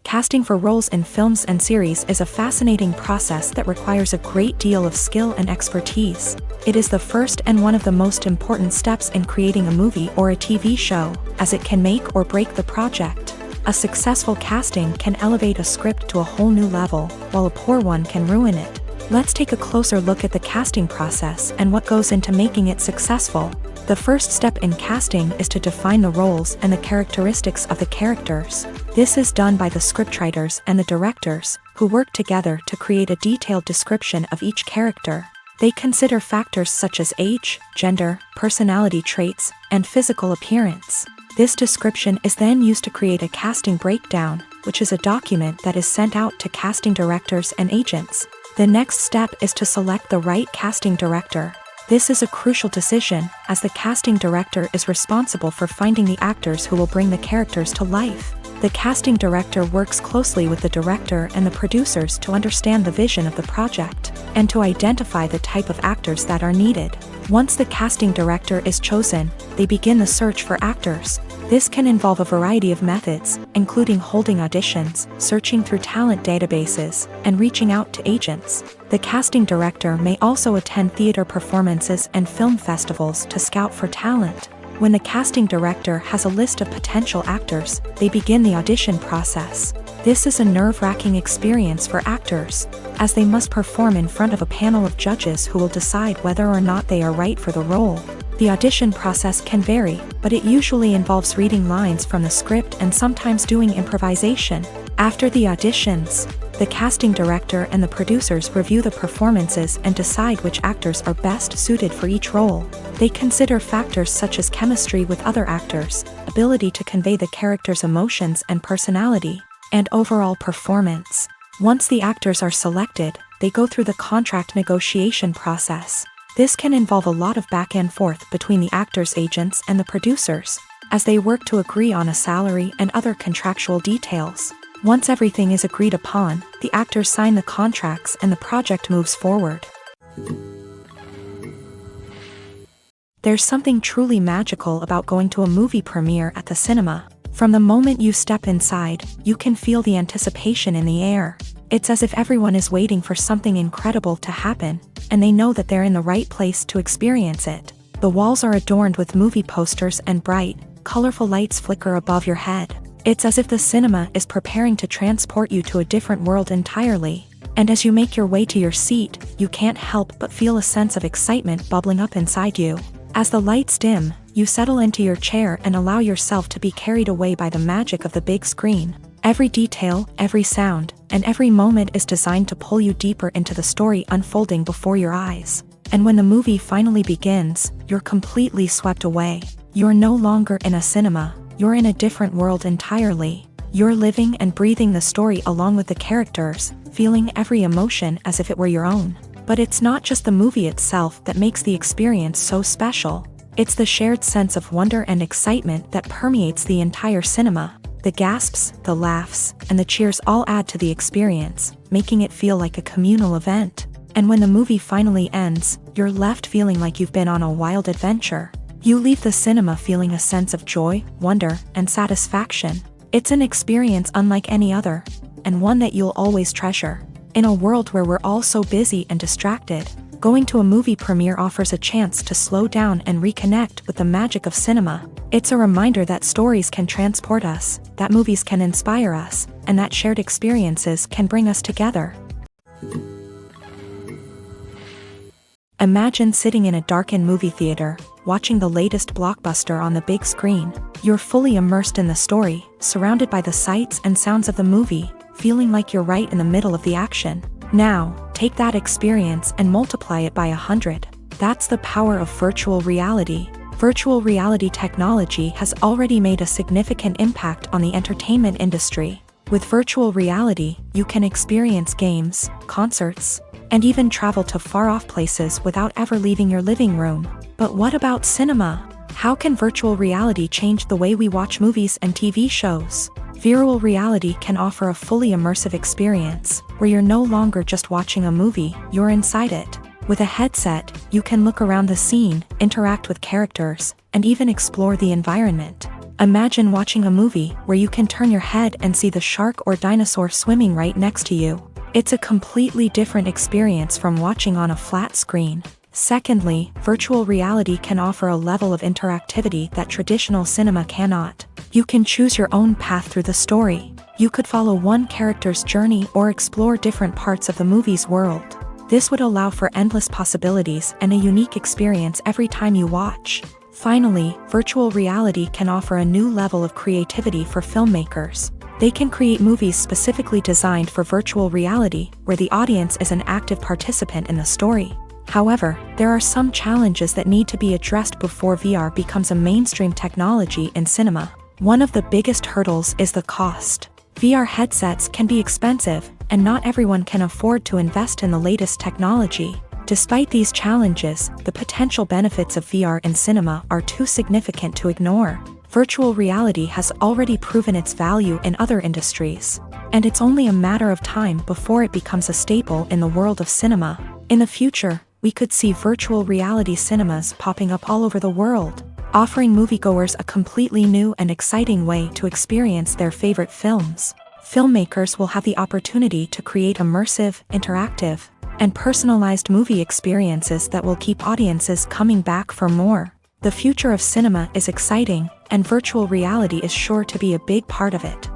Casting for roles in films and series is a fascinating process that requires a great deal of skill and expertise. It is the first and one of the most important steps in creating a movie or a TV show, as it can make or break the project. A successful casting can elevate a script to a whole new level, while a poor one can ruin it. Let's take a closer look at the casting process and what goes into making it successful. The first step in casting is to define the roles and the characteristics of the characters. This is done by the scriptwriters and the directors, who work together to create a detailed description of each character. They consider factors such as age, gender, personality traits, and physical appearance. This description is then used to create a casting breakdown, which is a document that is sent out to casting directors and agents. The next step is to select the right casting director. This is a crucial decision, as the casting director is responsible for finding the actors who will bring the characters to life. The casting director works closely with the director and the producers to understand the vision of the project, and to identify the type of actors that are needed. Once the casting director is chosen, they begin the search for actors. This can involve a variety of methods, including holding auditions, searching through talent databases, and reaching out to agents. The casting director may also attend theater performances and film festivals to scout for talent. When the casting director has a list of potential actors, they begin the audition process. This is a nerve-wracking experience for actors, as they must perform in front of a panel of judges who will decide whether or not they are right for the role. The audition process can vary, but it usually involves reading lines from the script and sometimes doing improvisation. After the auditions, the casting director and the producers review the performances and decide which actors are best suited for each role. They consider factors such as chemistry with other actors, ability to convey the character's emotions and personality, and overall performance. Once the actors are selected, they go through the contract negotiation process. This can involve a lot of back and forth between the actors' agents and the producers, as they work to agree on a salary and other contractual details. Once everything is agreed upon, the actors sign the contracts and the project moves forward. There's something truly magical about going to a movie premiere at the cinema. From the moment you step inside, you can feel the anticipation in the air. It's as if everyone is waiting for something incredible to happen, and they know that they're in the right place to experience it. The walls are adorned with movie posters and bright, colorful lights flicker above your head. It's as if the cinema is preparing to transport you to a different world entirely. And as you make your way to your seat, you can't help but feel a sense of excitement bubbling up inside you. As the lights dim, you settle into your chair and allow yourself to be carried away by the magic of the big screen. Every detail, every sound, and every moment is designed to pull you deeper into the story unfolding before your eyes. And when the movie finally begins, you're completely swept away. You're no longer in a cinema, you're in a different world entirely. You're living and breathing the story along with the characters, feeling every emotion as if it were your own. But it's not just the movie itself that makes the experience so special. It's the shared sense of wonder and excitement that permeates the entire cinema. The gasps, the laughs, and the cheers all add to the experience, making it feel like a communal event. And when the movie finally ends, you're left feeling like you've been on a wild adventure. You leave the cinema feeling a sense of joy, wonder, and satisfaction. It's an experience unlike any other, and one that you'll always treasure. In a world where we're all so busy and distracted, going to a movie premiere offers a chance to slow down and reconnect with the magic of cinema. It's a reminder that stories can transport us, that movies can inspire us, and that shared experiences can bring us together. Imagine sitting in a darkened movie theater, watching the latest blockbuster on the big screen. You're fully immersed in the story, surrounded by the sights and sounds of the movie, feeling like you're right in the middle of the action. Now, take that experience and multiply it by 100. That's the power of virtual reality. Virtual reality technology has already made a significant impact on the entertainment industry. With virtual reality, you can experience games, concerts, and even travel to far-off places without ever leaving your living room. But what about cinema? How can virtual reality change the way we watch movies and TV shows? Virtual reality can offer a fully immersive experience, where you're no longer just watching a movie, you're inside it. With a headset, you can look around the scene, interact with characters, and even explore the environment. Imagine watching a movie where you can turn your head and see the shark or dinosaur swimming right next to you. It's a completely different experience from watching on a flat screen. Secondly, virtual reality can offer a level of interactivity that traditional cinema cannot. You can choose your own path through the story. You could follow one character's journey or explore different parts of the movie's world. This would allow for endless possibilities and a unique experience every time you watch. Finally, virtual reality can offer a new level of creativity for filmmakers. They can create movies specifically designed for virtual reality, where the audience is an active participant in the story. However, there are some challenges that need to be addressed before VR becomes a mainstream technology in cinema. One of the biggest hurdles is the cost. VR headsets can be expensive, and not everyone can afford to invest in the latest technology. Despite these challenges, the potential benefits of VR in cinema are too significant to ignore. Virtual reality has already proven its value in other industries, and it's only a matter of time before it becomes a staple in the world of cinema. In the future, we could see virtual reality cinemas popping up all over the world, offering moviegoers a completely new and exciting way to experience their favorite films. Filmmakers will have the opportunity to create immersive, interactive, and personalized movie experiences that will keep audiences coming back for more. The future of cinema is exciting, and virtual reality is sure to be a big part of it.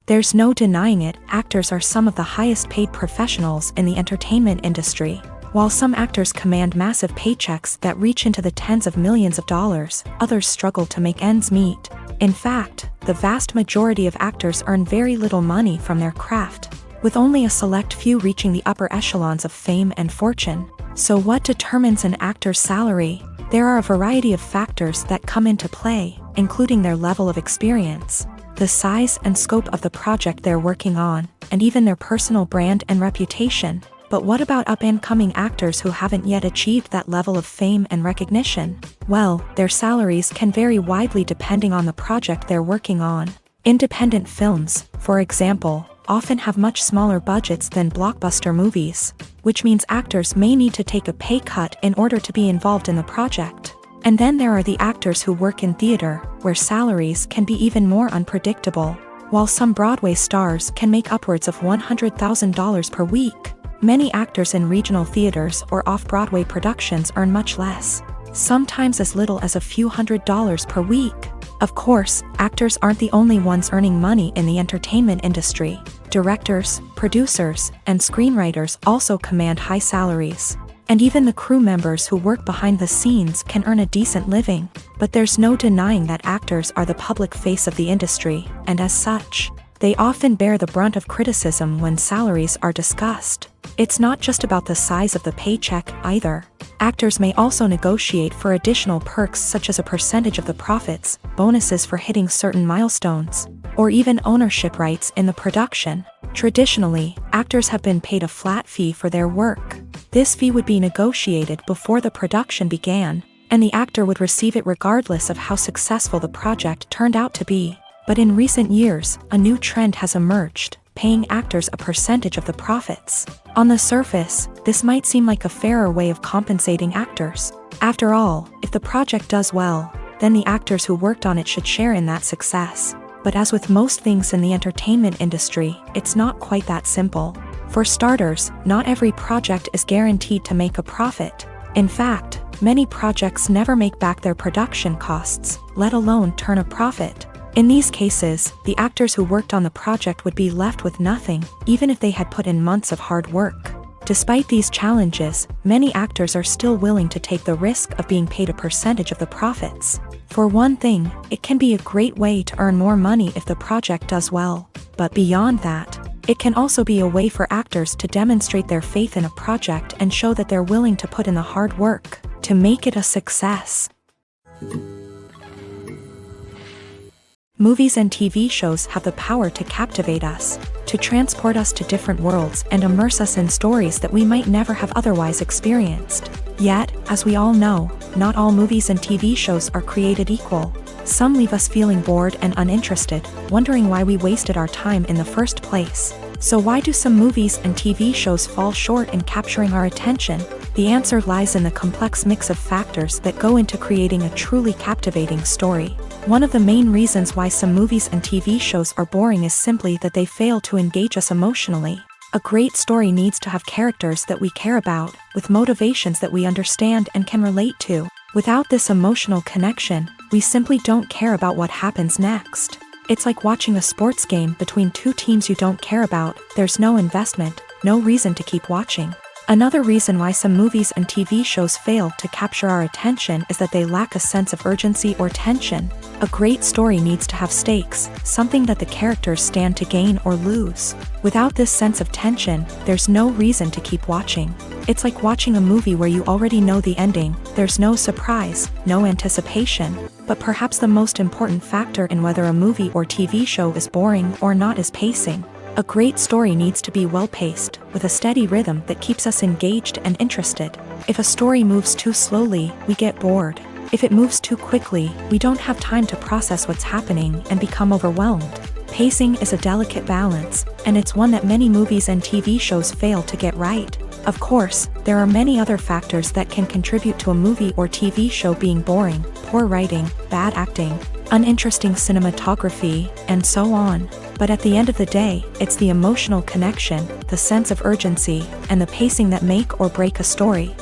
There's no denying it, actors are some of the highest paid professionals in the entertainment industry. While some actors command massive paychecks that reach into the tens of millions of dollars, others struggle to make ends meet. In fact, the vast majority of actors earn very little money from their craft, with only a select few reaching the upper echelons of fame and fortune. So what determines an actor's salary? There are a variety of factors that come into play, including their level of experience, the size and scope of the project they're working on, and even their personal brand and reputation. But what about up-and-coming actors who haven't yet achieved that level of fame and recognition? Well, their salaries can vary widely depending on the project they're working on. Independent films, for example, often have much smaller budgets than blockbuster movies, which means actors may need to take a pay cut in order to be involved in the project. And then there are the actors who work in theater, where salaries can be even more unpredictable. While some Broadway stars can make upwards of $100,000 per week, many actors in regional theaters or off-Broadway productions earn much less, sometimes as little as a few $100s per week. Of course, actors aren't the only ones earning money in the entertainment industry. Directors, producers, and screenwriters also command high salaries. And even the crew members who work behind the scenes can earn a decent living. But there's no denying that actors are the public face of the industry, and as such, They often bear the brunt of criticism when salaries are discussed. It's not just about the size of the paycheck, either. Actors may also negotiate for additional perks such as a percentage of the profits, bonuses for hitting certain milestones, or even ownership rights in the production. Traditionally, actors have been paid a flat fee for their work. This fee would be negotiated before the production began, and the actor would receive it regardless of how successful the project turned out to be. But in recent years, a new trend has emerged, paying actors a percentage of the profits. On the surface, this might seem like a fairer way of compensating actors. After all, if the project does well, then the actors who worked on it should share in that success. But as with most things in the entertainment industry, it's not quite that simple. For starters, not every project is guaranteed to make a profit. In fact, many projects never make back their production costs, let alone turn a profit. In these cases, the actors who worked on the project would be left with nothing, even if they had put in months of hard work. Despite these challenges, many actors are still willing to take the risk of being paid a percentage of the profits. For one thing, it can be a great way to earn more money if the project does well. But beyond that, it can also be a way for actors to demonstrate their faith in a project and show that they're willing to put in the hard work to make it a success. Movies and TV shows have the power to captivate us, to transport us to different worlds and immerse us in stories that we might never have otherwise experienced. Yet, as we all know, not all movies and TV shows are created equal. Some leave us feeling bored and uninterested, wondering why we wasted our time in the first place. So why do some movies and TV shows fall short in capturing our attention? The answer lies in the complex mix of factors that go into creating a truly captivating story. One of the main reasons why some movies and TV shows are boring is simply that they fail to engage us emotionally. A great story needs to have characters that we care about, with motivations that we understand and can relate to. Without this emotional connection, we simply don't care about what happens next. It's like watching a sports game between two teams you don't care about. There's no investment, no reason to keep watching. Another reason why some movies and TV shows fail to capture our attention is that they lack a sense of urgency or tension. A great story needs to have stakes, something that the characters stand to gain or lose. Without this sense of tension, there's no reason to keep watching. It's like watching a movie where you already know the ending. There's no surprise, no anticipation. But perhaps the most important factor in whether a movie or TV show is boring or not is pacing. A great story needs to be well-paced, with a steady rhythm that keeps us engaged and interested. If a story moves too slowly, we get bored. If it moves too quickly, we don't have time to process what's happening and become overwhelmed. Pacing is a delicate balance, and it's one that many movies and TV shows fail to get right. Of course, there are many other factors that can contribute to a movie or TV show being boring: poor writing, bad acting, uninteresting cinematography, and so on. But at the end of the day, it's the emotional connection, the sense of urgency, and the pacing that make or break a story.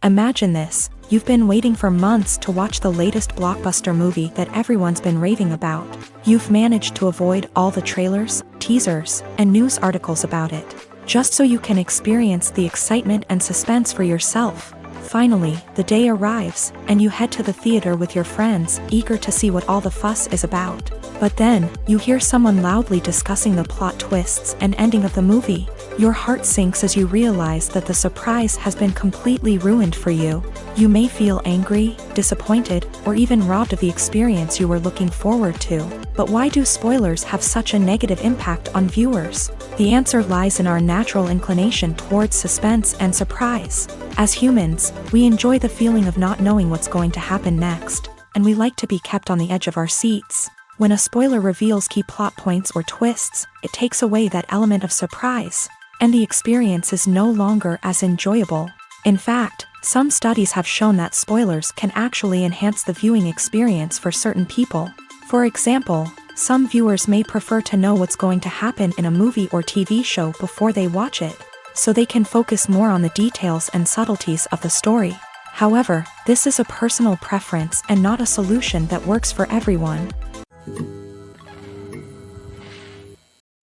Imagine this: you've been waiting for months to watch the latest blockbuster movie that everyone's been raving about. You've managed to avoid all the trailers, teasers, and news articles about it, just so you can experience the excitement and suspense for yourself. Finally, the day arrives, and you head to the theater with your friends, eager to see what all the fuss is about. But then, you hear someone loudly discussing the plot twists and ending of the movie. Your heart sinks as you realize that the surprise has been completely ruined for you. You may feel angry, disappointed, or even robbed of the experience you were looking forward to. But why do spoilers have such a negative impact on viewers? The answer lies in our natural inclination towards suspense and surprise. As humans, we enjoy the feeling of not knowing what's going to happen next, and we like to be kept on the edge of our seats. When a spoiler reveals key plot points or twists, it takes away that element of surprise, and the experience is no longer as enjoyable. In fact, some studies have shown that spoilers can actually enhance the viewing experience for certain people. For example, some viewers may prefer to know what's going to happen in a movie or TV show before they watch it, so they can focus more on the details and subtleties of the story. However, this is a personal preference and not a solution that works for everyone.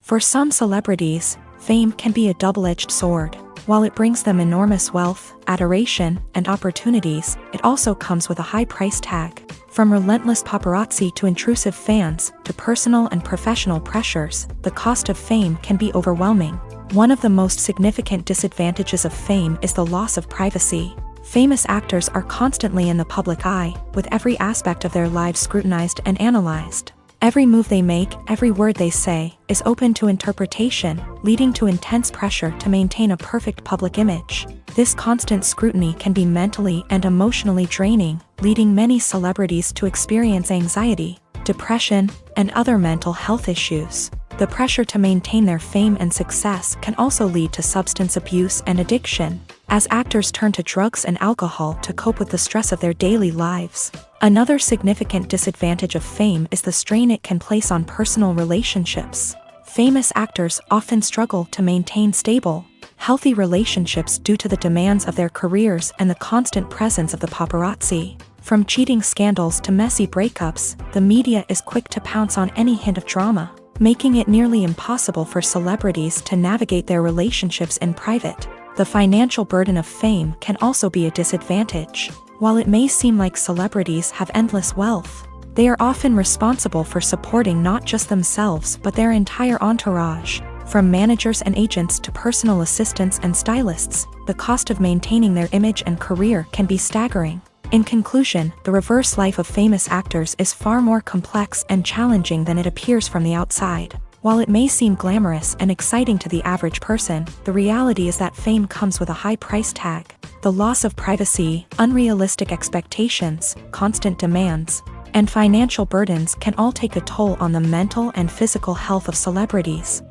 For some celebrities, fame can be a double-edged sword. While it brings them enormous wealth, adoration, and opportunities, it also comes with a high price tag. From relentless paparazzi to intrusive fans, to personal and professional pressures, the cost of fame can be overwhelming. One of the most significant disadvantages of fame is the loss of privacy. Famous actors are constantly in the public eye, with every aspect of their lives scrutinized and analyzed. Every move they make, every word they say, is open to interpretation, leading to intense pressure to maintain a perfect public image. This constant scrutiny can be mentally and emotionally draining, leading many celebrities to experience anxiety, depression, and other mental health issues. The pressure to maintain their fame and success can also lead to substance abuse and addiction, as actors turn to drugs and alcohol to cope with the stress of their daily lives. Another significant disadvantage of fame is the strain it can place on personal relationships. Famous actors often struggle to maintain stable, healthy relationships due to the demands of their careers and the constant presence of the paparazzi. From cheating scandals to messy breakups, the media is quick to pounce on any hint of drama, making it nearly impossible for celebrities to navigate their relationships in private. The financial burden of fame can also be a disadvantage. While it may seem like celebrities have endless wealth, they are often responsible for supporting not just themselves but their entire entourage. From managers and agents to personal assistants and stylists, the cost of maintaining their image and career can be staggering. In conclusion, the reverse life of famous actors is far more complex and challenging than it appears from the outside. While it may seem glamorous and exciting to the average person, the reality is that fame comes with a high price tag. The loss of privacy, unrealistic expectations, constant demands, and financial burdens can all take a toll on the mental and physical health of celebrities.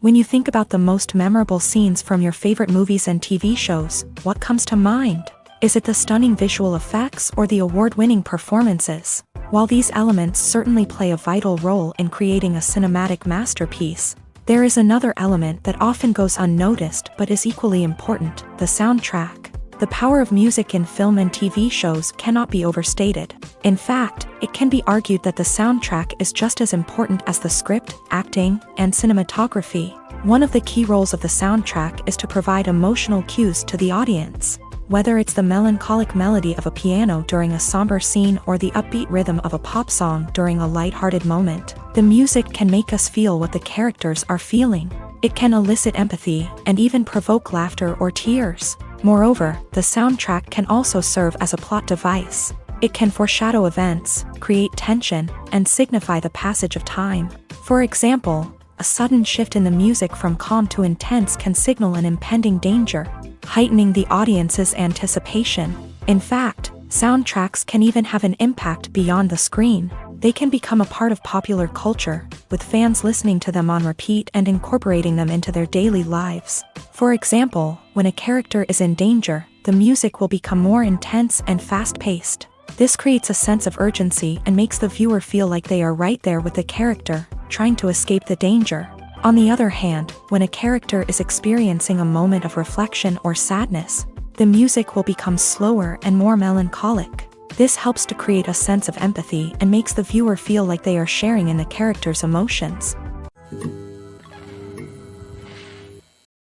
When you think about the most memorable scenes from your favorite movies and TV shows, what comes to mind? Is it the stunning visual effects or the award-winning performances? While these elements certainly play a vital role in creating a cinematic masterpiece, there is another element that often goes unnoticed but is equally important: the soundtrack. The power of music in film and TV shows cannot be overstated. In fact, it can be argued that the soundtrack is just as important as the script, acting, and cinematography. One of the key roles of the soundtrack is to provide emotional cues to the audience. Whether it's the melancholic melody of a piano during a somber scene or the upbeat rhythm of a pop song during a lighthearted moment, the music can make us feel what the characters are feeling. It can elicit empathy and even provoke laughter or tears. Moreover, the soundtrack can also serve as a plot device. It can foreshadow events, create tension, and signify the passage of time. For example, a sudden shift in the music from calm to intense can signal an impending danger, heightening the audience's anticipation. In fact, soundtracks can even have an impact beyond the screen. They can become a part of popular culture, with fans listening to them on repeat and incorporating them into their daily lives. For example, when a character is in danger, the music will become more intense and fast-paced. This creates a sense of urgency and makes the viewer feel like they are right there with the character, trying to escape the danger. On the other hand, when a character is experiencing a moment of reflection or sadness, the music will become slower and more melancholic. This helps to create a sense of empathy and makes the viewer feel like they are sharing in the character's emotions.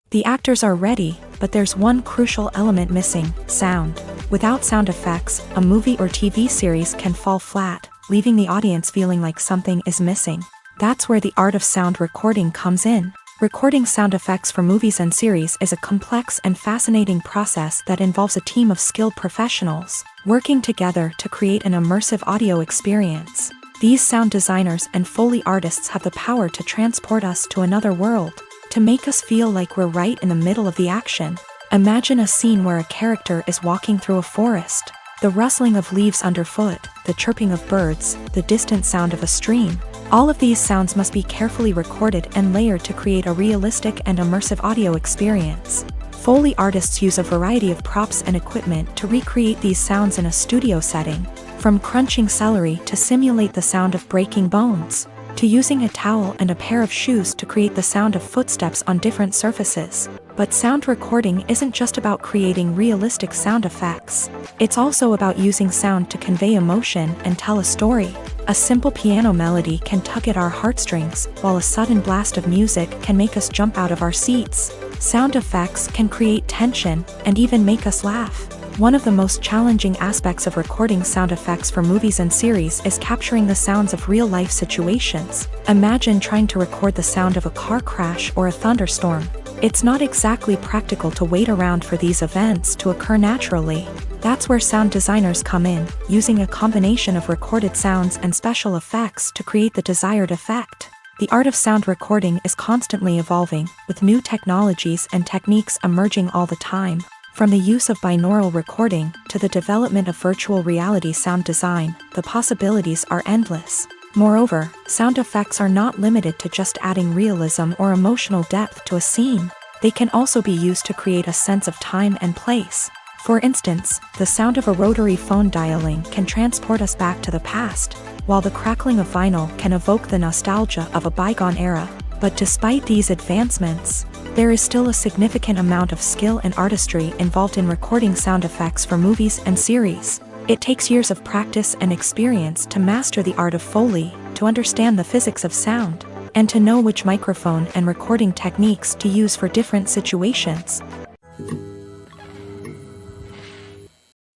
The actors are ready, but there's one crucial element missing: sound. Without sound effects, a movie or TV series can fall flat, leaving the audience feeling like something is missing. That's where the art of sound recording comes in. Recording sound effects for movies and series is a complex and fascinating process that involves a team of skilled professionals working together to create an immersive audio experience. These sound designers and Foley artists have the power to transport us to another world, to make us feel like we're right in the middle of the action. Imagine a scene where a character is walking through a forest. The rustling of leaves underfoot, the chirping of birds, the distant sound of a stream. All of these sounds must be carefully recorded and layered to create a realistic and immersive audio experience. Foley artists use a variety of props and equipment to recreate these sounds in a studio setting, from crunching celery to simulate the sound of breaking bones, to using a towel and a pair of shoes to create the sound of footsteps on different surfaces. But sound recording isn't just about creating realistic sound effects. It's also about using sound to convey emotion and tell a story. A simple piano melody can tug at our heartstrings, while a sudden blast of music can make us jump out of our seats. Sound effects can create tension and even make us laugh. One of the most challenging aspects of recording sound effects for movies and series is capturing the sounds of real-life situations. Imagine trying to record the sound of a car crash or a thunderstorm. It's not exactly practical to wait around for these events to occur naturally. That's where sound designers come in, using a combination of recorded sounds and special effects to create the desired effect. The art of sound recording is constantly evolving, with new technologies and techniques emerging all the time. From the use of binaural recording to the development of virtual reality sound design, the possibilities are endless. Moreover, sound effects are not limited to just adding realism or emotional depth to a scene. They can also be used to create a sense of time and place. For instance, the sound of a rotary phone dialing can transport us back to the past, while the crackling of vinyl can evoke the nostalgia of a bygone era. But despite these advancements, there is still a significant amount of skill and artistry involved in recording sound effects for movies and series. It takes years of practice and experience to master the art of Foley, to understand the physics of sound, and to know which microphone and recording techniques to use for different situations.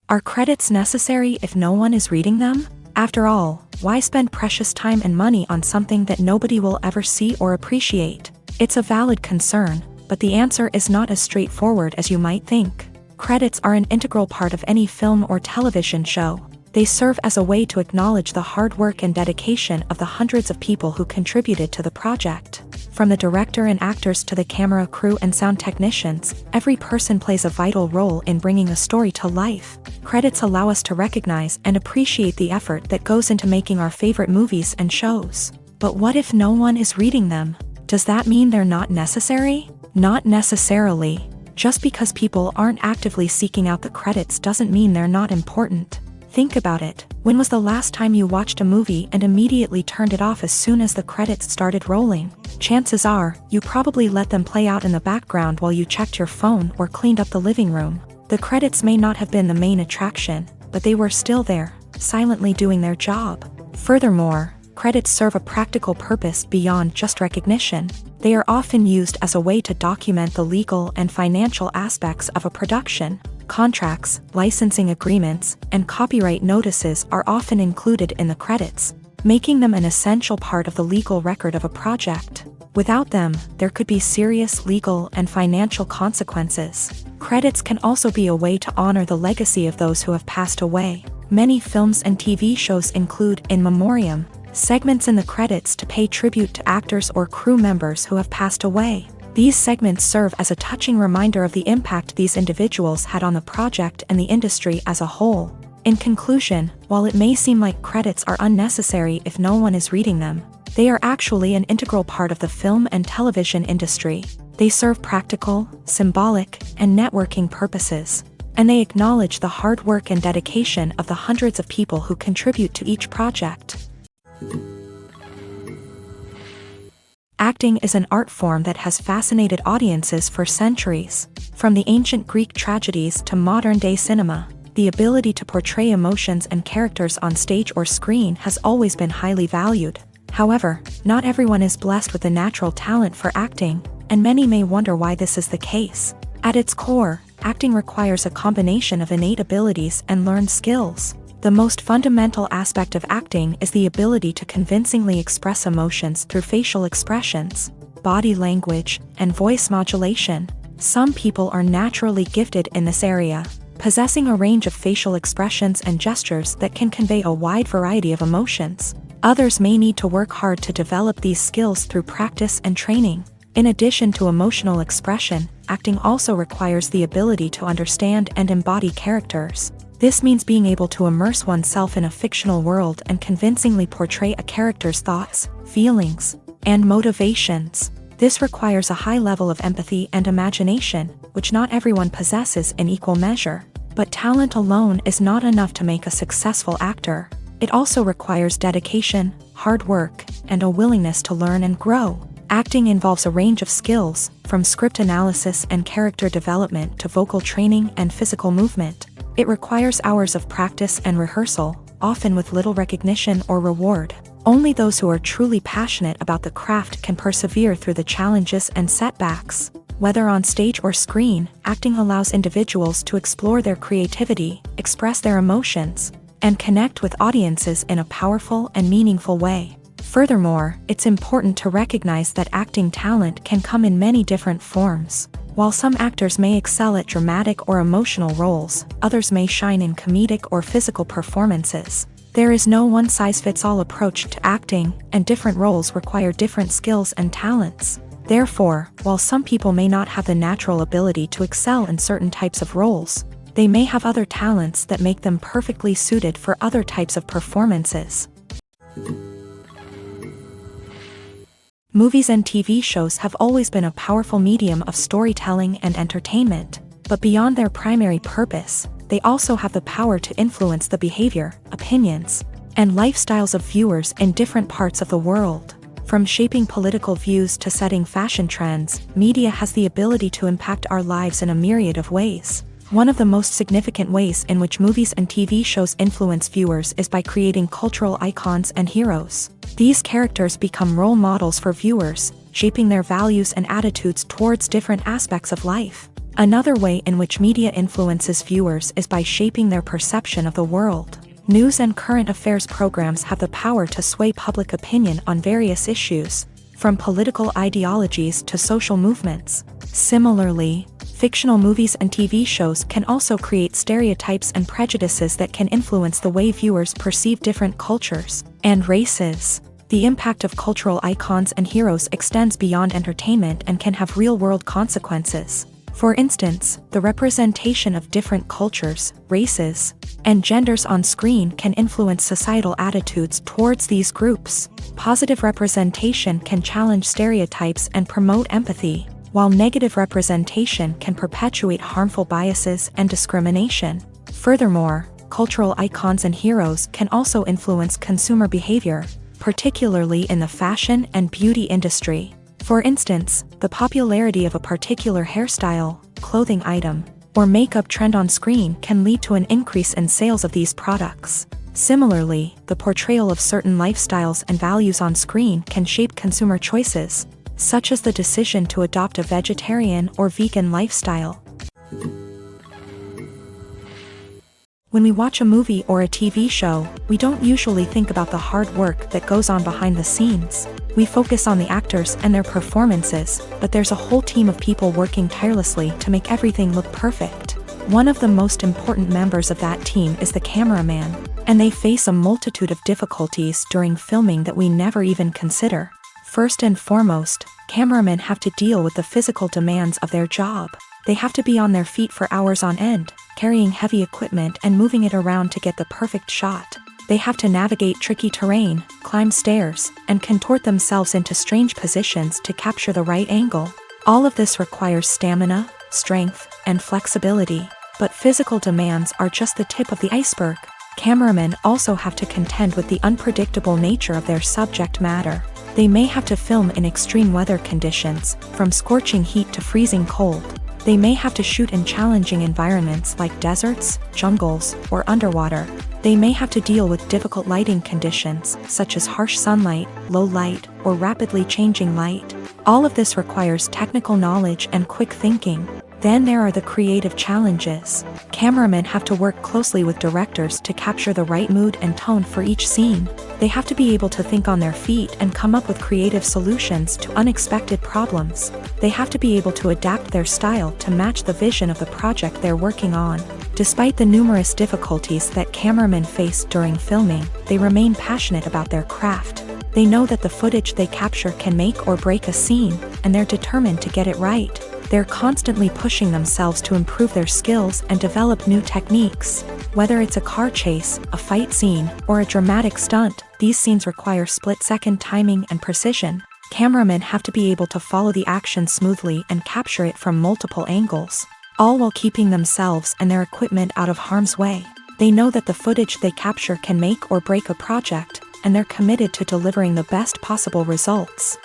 Are credits necessary if no one is reading them? After all, why spend precious time and money on something that nobody will ever see or appreciate? It's a valid concern, but the answer is not as straightforward as you might think. Credits are an integral part of any film or television show. They serve as a way to acknowledge the hard work and dedication of the hundreds of people who contributed to the project. From the director and actors to the camera crew and sound technicians, every person plays a vital role in bringing a story to life. Credits allow us to recognize and appreciate the effort that goes into making our favorite movies and shows. But what if no one is reading them? Does that mean they're not necessary? Not necessarily. Just because people aren't actively seeking out the credits doesn't mean they're not important. Think about it. When was the last time you watched a movie and immediately turned it off as soon as the credits started rolling? Chances are, you probably let them play out in the background while you checked your phone or cleaned up the living room. The credits may not have been the main attraction, but they were still there, silently doing their job. Furthermore, credits serve a practical purpose beyond just recognition. They are often used as a way to document the legal and financial aspects of a production. Contracts, licensing agreements, and copyright notices are often included in the credits, making them an essential part of the legal record of a project. Without them, there could be serious legal and financial consequences. Credits can also be a way to honor the legacy of those who have passed away. Many films and TV shows include in memoriam segments in the credits to pay tribute to actors or crew members who have passed away. These segments serve as a touching reminder of the impact these individuals had on the project and the industry as a whole. In conclusion, while it may seem like credits are unnecessary if no one is reading them, they are actually an integral part of the film and television industry. They serve practical, symbolic, and networking purposes, and they acknowledge the hard work and dedication of the hundreds of people who contribute to each project. Acting is an art form that has fascinated audiences for centuries. From the ancient Greek tragedies to modern-day cinema, the ability to portray emotions and characters on stage or screen has always been highly valued. However, not everyone is blessed with the natural talent for acting, and many may wonder why this is the case. At its core, acting requires a combination of innate abilities and learned skills. The most fundamental aspect of acting is the ability to convincingly express emotions through facial expressions, body language, and voice modulation. Some people are naturally gifted in this area, possessing a range of facial expressions and gestures that can convey a wide variety of emotions. Others may need to work hard to develop these skills through practice and training. In addition to emotional expression, acting also requires the ability to understand and embody characters. This means being able to immerse oneself in a fictional world and convincingly portray a character's thoughts, feelings, and motivations. This requires a high level of empathy and imagination, which not everyone possesses in equal measure. But talent alone is not enough to make a successful actor. It also requires dedication, hard work, and a willingness to learn and grow. Acting involves a range of skills, from script analysis and character development to vocal training and physical movement. It requires hours of practice and rehearsal, often with little recognition or reward. Only those who are truly passionate about the craft can persevere through the challenges and setbacks. Whether on stage or screen, acting allows individuals to explore their creativity, express their emotions, and connect with audiences in a powerful and meaningful way. Furthermore, it's important to recognize that acting talent can come in many different forms. While some actors may excel at dramatic or emotional roles, others may shine in comedic or physical performances. There is no one-size-fits-all approach to acting, and different roles require different skills and talents. Therefore, while some people may not have the natural ability to excel in certain types of roles, they may have other talents that make them perfectly suited for other types of performances. Movies and TV shows have always been a powerful medium of storytelling and entertainment, but beyond their primary purpose, they also have the power to influence the behavior, opinions, and lifestyles of viewers in different parts of the world. From shaping political views to setting fashion trends, media has the ability to impact our lives in a myriad of ways. One of the most significant ways in which movies and TV shows influence viewers is by creating cultural icons and heroes. These characters become role models for viewers, shaping their values and attitudes towards different aspects of life. Another way in which media influences viewers is by shaping their perception of the world. News and current affairs programs have the power to sway public opinion on various issues, from political ideologies to social movements. Similarly, fictional movies and TV shows can also create stereotypes and prejudices that can influence the way viewers perceive different cultures and races. The impact of cultural icons and heroes extends beyond entertainment and can have real-world consequences. For instance, the representation of different cultures, races, and genders on screen can influence societal attitudes towards these groups. Positive representation can challenge stereotypes and promote empathy, while negative representation can perpetuate harmful biases and discrimination. Furthermore, cultural icons and heroes can also influence consumer behavior, particularly in the fashion and beauty industry. For instance, the popularity of a particular hairstyle, clothing item, or makeup trend on screen can lead to an increase in sales of these products. Similarly, the portrayal of certain lifestyles and values on screen can shape consumer choices, such as the decision to adopt a vegetarian or vegan lifestyle. When we watch a movie or a TV show, we don't usually think about the hard work that goes on behind the scenes. We focus on the actors and their performances, but there's a whole team of people working tirelessly to make everything look perfect. One of the most important members of that team is the cameraman, and they face a multitude of difficulties during filming that we never even consider. First and foremost, cameramen have to deal with the physical demands of their job. They have to be on their feet for hours on end, carrying heavy equipment and moving it around to get the perfect shot. They have to navigate tricky terrain, climb stairs, and contort themselves into strange positions to capture the right angle. All of this requires stamina, strength, and flexibility. But physical demands are just the tip of the iceberg. Cameramen also have to contend with the unpredictable nature of their subject matter. They may have to film in extreme weather conditions, from scorching heat to freezing cold. They may have to shoot in challenging environments like deserts, jungles, or underwater. They may have to deal with difficult lighting conditions, such as harsh sunlight, low light, or rapidly changing light. All of this requires technical knowledge and quick thinking. Then there are the creative challenges. Cameramen have to work closely with directors to capture the right mood and tone for each scene. They have to be able to think on their feet and come up with creative solutions to unexpected problems. They have to be able to adapt their style to match the vision of the project they're working on. Despite the numerous difficulties that cameramen face during filming, they remain passionate about their craft. They know that the footage they capture can make or break a scene, and they're determined to get it right. They're constantly pushing themselves to improve their skills and develop new techniques. Whether it's a car chase, a fight scene, or a dramatic stunt, these scenes require split-second timing and precision. Cameramen have to be able to follow the action smoothly and capture it from multiple angles, all while keeping themselves and their equipment out of harm's way. They know that the footage they capture can make or break a project, and they're committed to delivering the best possible results.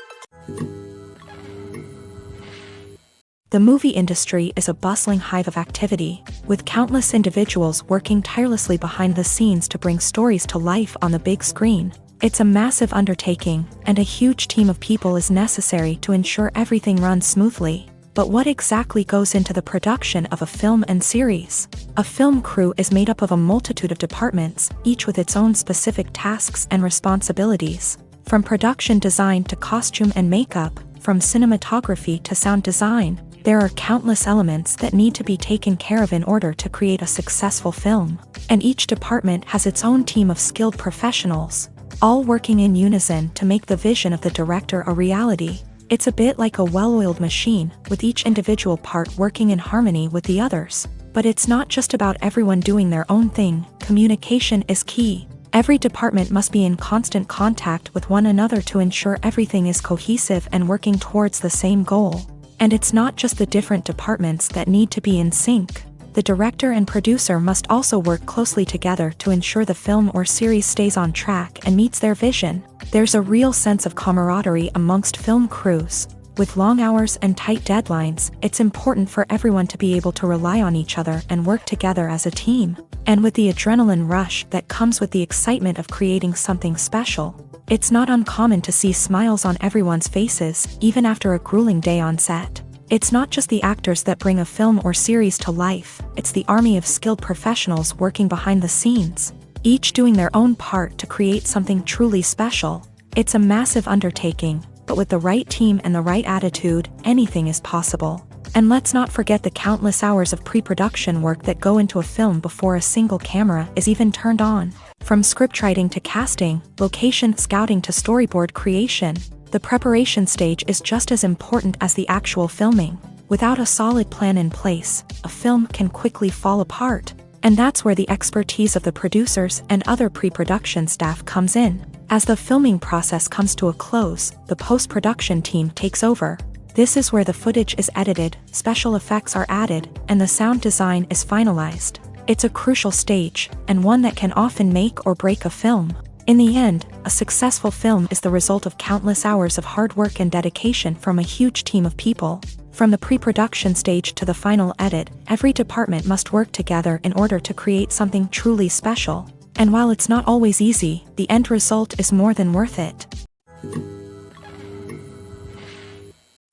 The movie industry is a bustling hive of activity, with countless individuals working tirelessly behind the scenes to bring stories to life on the big screen. It's a massive undertaking, and a huge team of people is necessary to ensure everything runs smoothly. But what exactly goes into the production of a film and series? A film crew is made up of a multitude of departments, each with its own specific tasks and responsibilities. From production design to costume and makeup, from cinematography to sound design, there are countless elements that need to be taken care of in order to create a successful film. And each department has its own team of skilled professionals, all working in unison to make the vision of the director a reality. It's a bit like a well-oiled machine, with each individual part working in harmony with the others. But it's not just about everyone doing their own thing. Communication is key. Every department must be in constant contact with one another to ensure everything is cohesive and working towards the same goal. And it's not just the different departments that need to be in sync. The director and producer must also work closely together to ensure the film or series stays on track and meets their vision. There's a real sense of camaraderie amongst film crews. With long hours and tight deadlines, it's important for everyone to be able to rely on each other and work together as a team. And with the adrenaline rush that comes with the excitement of creating something special, it's not uncommon to see smiles on everyone's faces, even after a grueling day on set. It's not just the actors that bring a film or series to life, it's the army of skilled professionals working behind the scenes, each doing their own part to create something truly special. It's a massive undertaking, but with the right team and the right attitude, anything is possible. And let's not forget the countless hours of pre-production work that go into a film before a single camera is even turned on. From scriptwriting to casting, location scouting to storyboard creation, the preparation stage is just as important as the actual filming. Without a solid plan in place, a film can quickly fall apart. And that's where the expertise of the producers and other pre-production staff comes in. As the filming process comes to a close, the post-production team takes over. This is where the footage is edited, special effects are added, and the sound design is finalized. It's a crucial stage, and one that can often make or break a film. In the end, a successful film is the result of countless hours of hard work and dedication from a huge team of people. From the pre-production stage to the final edit, every department must work together in order to create something truly special. And while it's not always easy, the end result is more than worth it.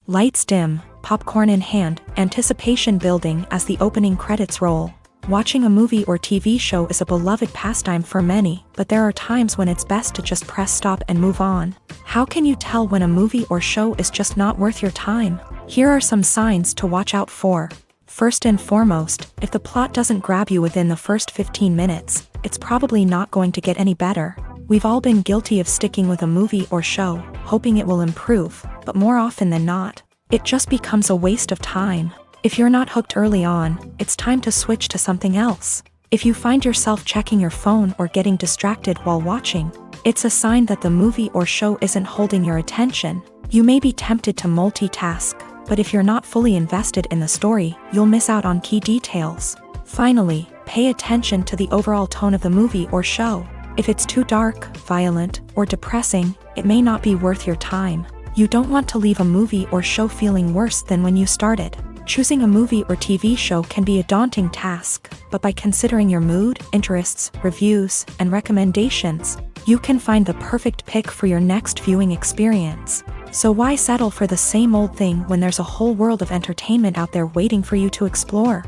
Lights dim, popcorn in hand, anticipation building as the opening credits roll. Watching a movie or TV show is a beloved pastime for many, but there are times when it's best to just press stop and move on. How can you tell when a movie or show is just not worth your time? Here are some signs to watch out for. First and foremost, if the plot doesn't grab you within the first 15 minutes, it's probably not going to get any better. We've all been guilty of sticking with a movie or show, hoping it will improve, but more often than not, it just becomes a waste of time. If you're not hooked early on, it's time to switch to something else. If you find yourself checking your phone or getting distracted while watching, it's a sign that the movie or show isn't holding your attention. You may be tempted to multitask, but if you're not fully invested in the story, you'll miss out on key details. Finally, pay attention to the overall tone of the movie or show. If it's too dark, violent, or depressing, it may not be worth your time. You don't want to leave a movie or show feeling worse than when you started. Choosing a movie or TV show can be a daunting task, but by considering your mood, interests, reviews, and recommendations, you can find the perfect pick for your next viewing experience. So why settle for the same old thing when there's a whole world of entertainment out there waiting for you to explore?